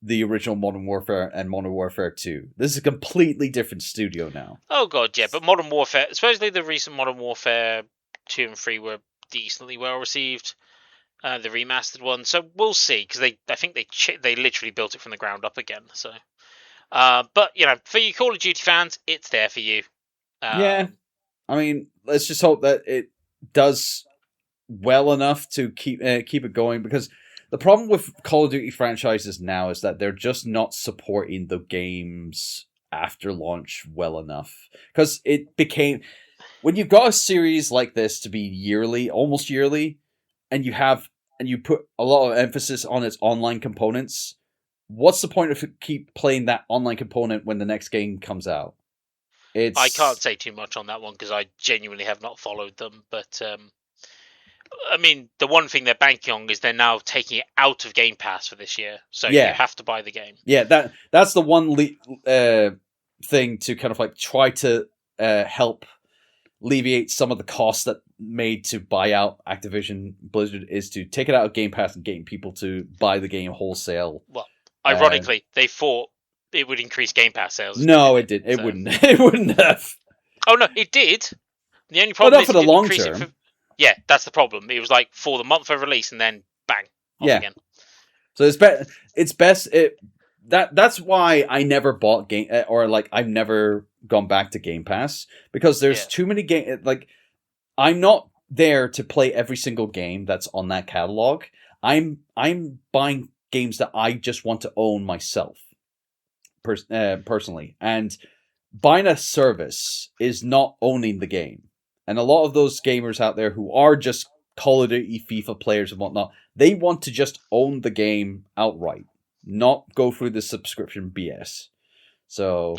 the original Modern Warfare and Modern Warfare 2. This is a completely different studio now. Oh god, yeah, but Modern Warfare, especially the recent Modern Warfare 2 and 3 were decently well received. The remastered one, so we'll see, because I think they literally built it from the ground up again. So, but for you Call of Duty fans, it's there for you. Yeah, I mean, let's just hope that it does well enough to keep it going, because the problem with Call of Duty franchises now is that they're just not supporting the games after launch well enough. Because it became... When you've got a series like this to be yearly, almost yearly, and you put a lot of emphasis on its online components, what's the point of keep playing that online component when the next game comes out? I can't say too much on that one, because I genuinely have not followed them, but... I mean, the one thing they're banking on is they're now taking it out of Game Pass for this year, so you have to buy the game. Yeah, that's the one thing to kind of like try to help alleviate some of the costs that made to buy out Activision Blizzard, is to take it out of Game Pass and getting people to buy the game wholesale. Well, ironically, they thought it would increase Game Pass sales. No, it didn't. It wouldn't. It wouldn't have. Oh no, it did. The only problem is for the long term. Yeah, that's the problem. It was like for the month of release and then bang, off again. So it's best. That's why I never bought I've never gone back to Game Pass, because there's too many games. Like, I'm not there to play every single game that's on that catalog. I'm buying games that I just want to own myself, personally. And buying a service is not owning the game. And a lot of those gamers out there who are just Call of Duty, FIFA players and whatnot, they want to just own the game outright, not go through the subscription BS. So,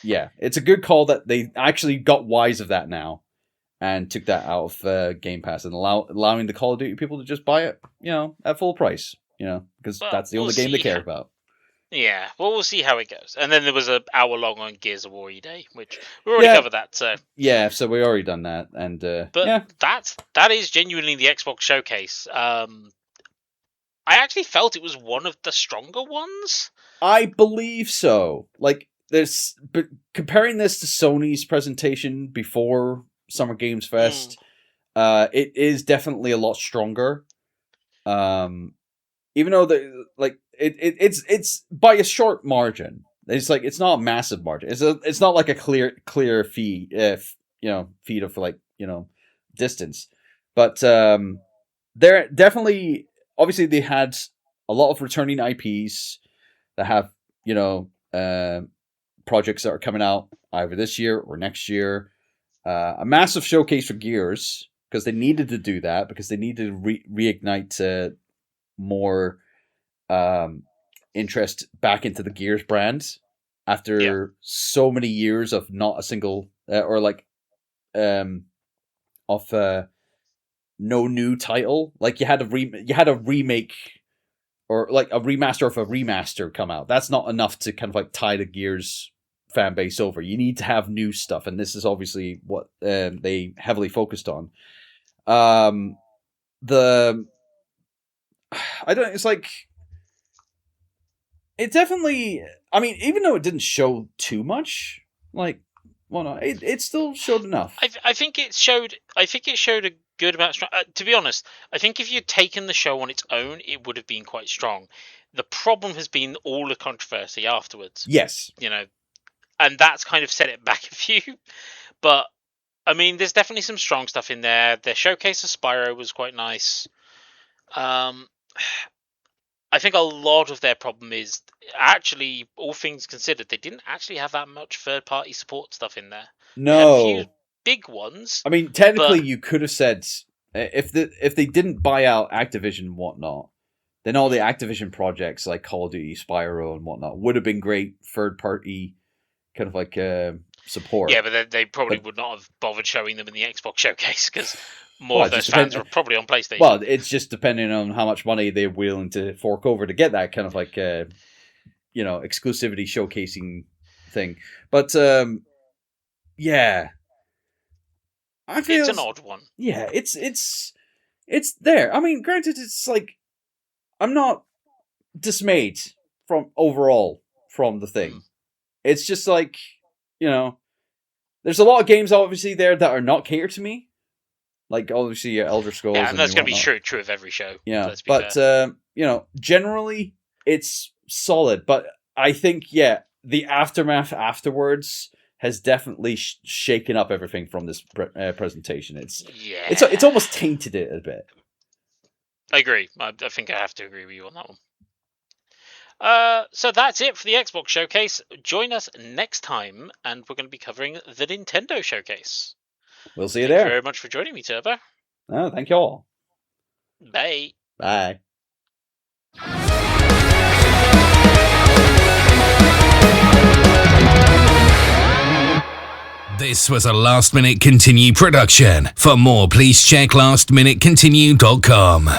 yeah, it's a good call that they actually got wise of that now and took that out of Game Pass and allowing the Call of Duty people to just buy it, at full price, because that's the only game they care about. Yeah, well, we'll see how it goes. And then there was an hour long on Gears of War Day, which we already covered that. So so we already done that, and that is genuinely the Xbox showcase. I actually felt it was one of the stronger ones. I believe so. Like, but comparing this to Sony's presentation before Summer Games Fest, it is definitely a lot stronger. Even though it's by a short margin. It's not a massive margin. It's not like a clear feed, feed of distance. But they're definitely, obviously they had a lot of returning IPs that have projects that are coming out either this year or next year. A massive showcase for Gears, because they needed to do that, because they needed to reignite more interest back into the Gears brand after so many years of not a single no new title. Like, you had a remake or like a remaster of a remaster come out. That's not enough to kind of like tie the Gears fan base over. You need to have new stuff, and this is obviously what they heavily focused on. It definitely, I mean, even though it didn't show too much, it still showed enough. I think it showed a good amount. To be honest, I think if you'd taken the show on its own, it would have been quite strong. The problem has been all the controversy afterwards. Yes. And that's kind of set it back a few. But, I mean, there's definitely some strong stuff in there. Their showcase of Spyro was quite nice. I think a lot of their problem is, actually, all things considered, they didn't actually have that much third-party support stuff in there. No. They had a few big ones. I mean, technically, you could have said, if they didn't buy out Activision and whatnot, then all the Activision projects like Call of Duty, Spyro, and whatnot would have been great third-party kind of like support. Yeah, but they probably would not have bothered showing them in the Xbox showcase, because more of those fans were probably on PlayStation. Well, it's just depending on how much money they're willing to fork over to get that kind of like, exclusivity showcasing thing. But, yeah. It's an odd one. Yeah, it's there. I mean, granted, it's like, I'm not dismayed overall from the thing. It's just like, there's a lot of games obviously there that are not catered to me. Like, obviously, Elder Scrolls. Yeah, and that's going to be true of every show. Yeah, but, generally, it's solid. But I think, the aftermath afterwards has definitely shaken up everything from this presentation. It's almost tainted it a bit. I agree. I think I have to agree with you on that one. So that's it for the Xbox showcase. Join us next time, and we're going to be covering the Nintendo showcase. We'll see you there. Thank you very much for joining me, Turbo. Oh, thank you all. Bye. Bye. This was a Last Minute Continue production. For more, please check lastminutecontinue.com.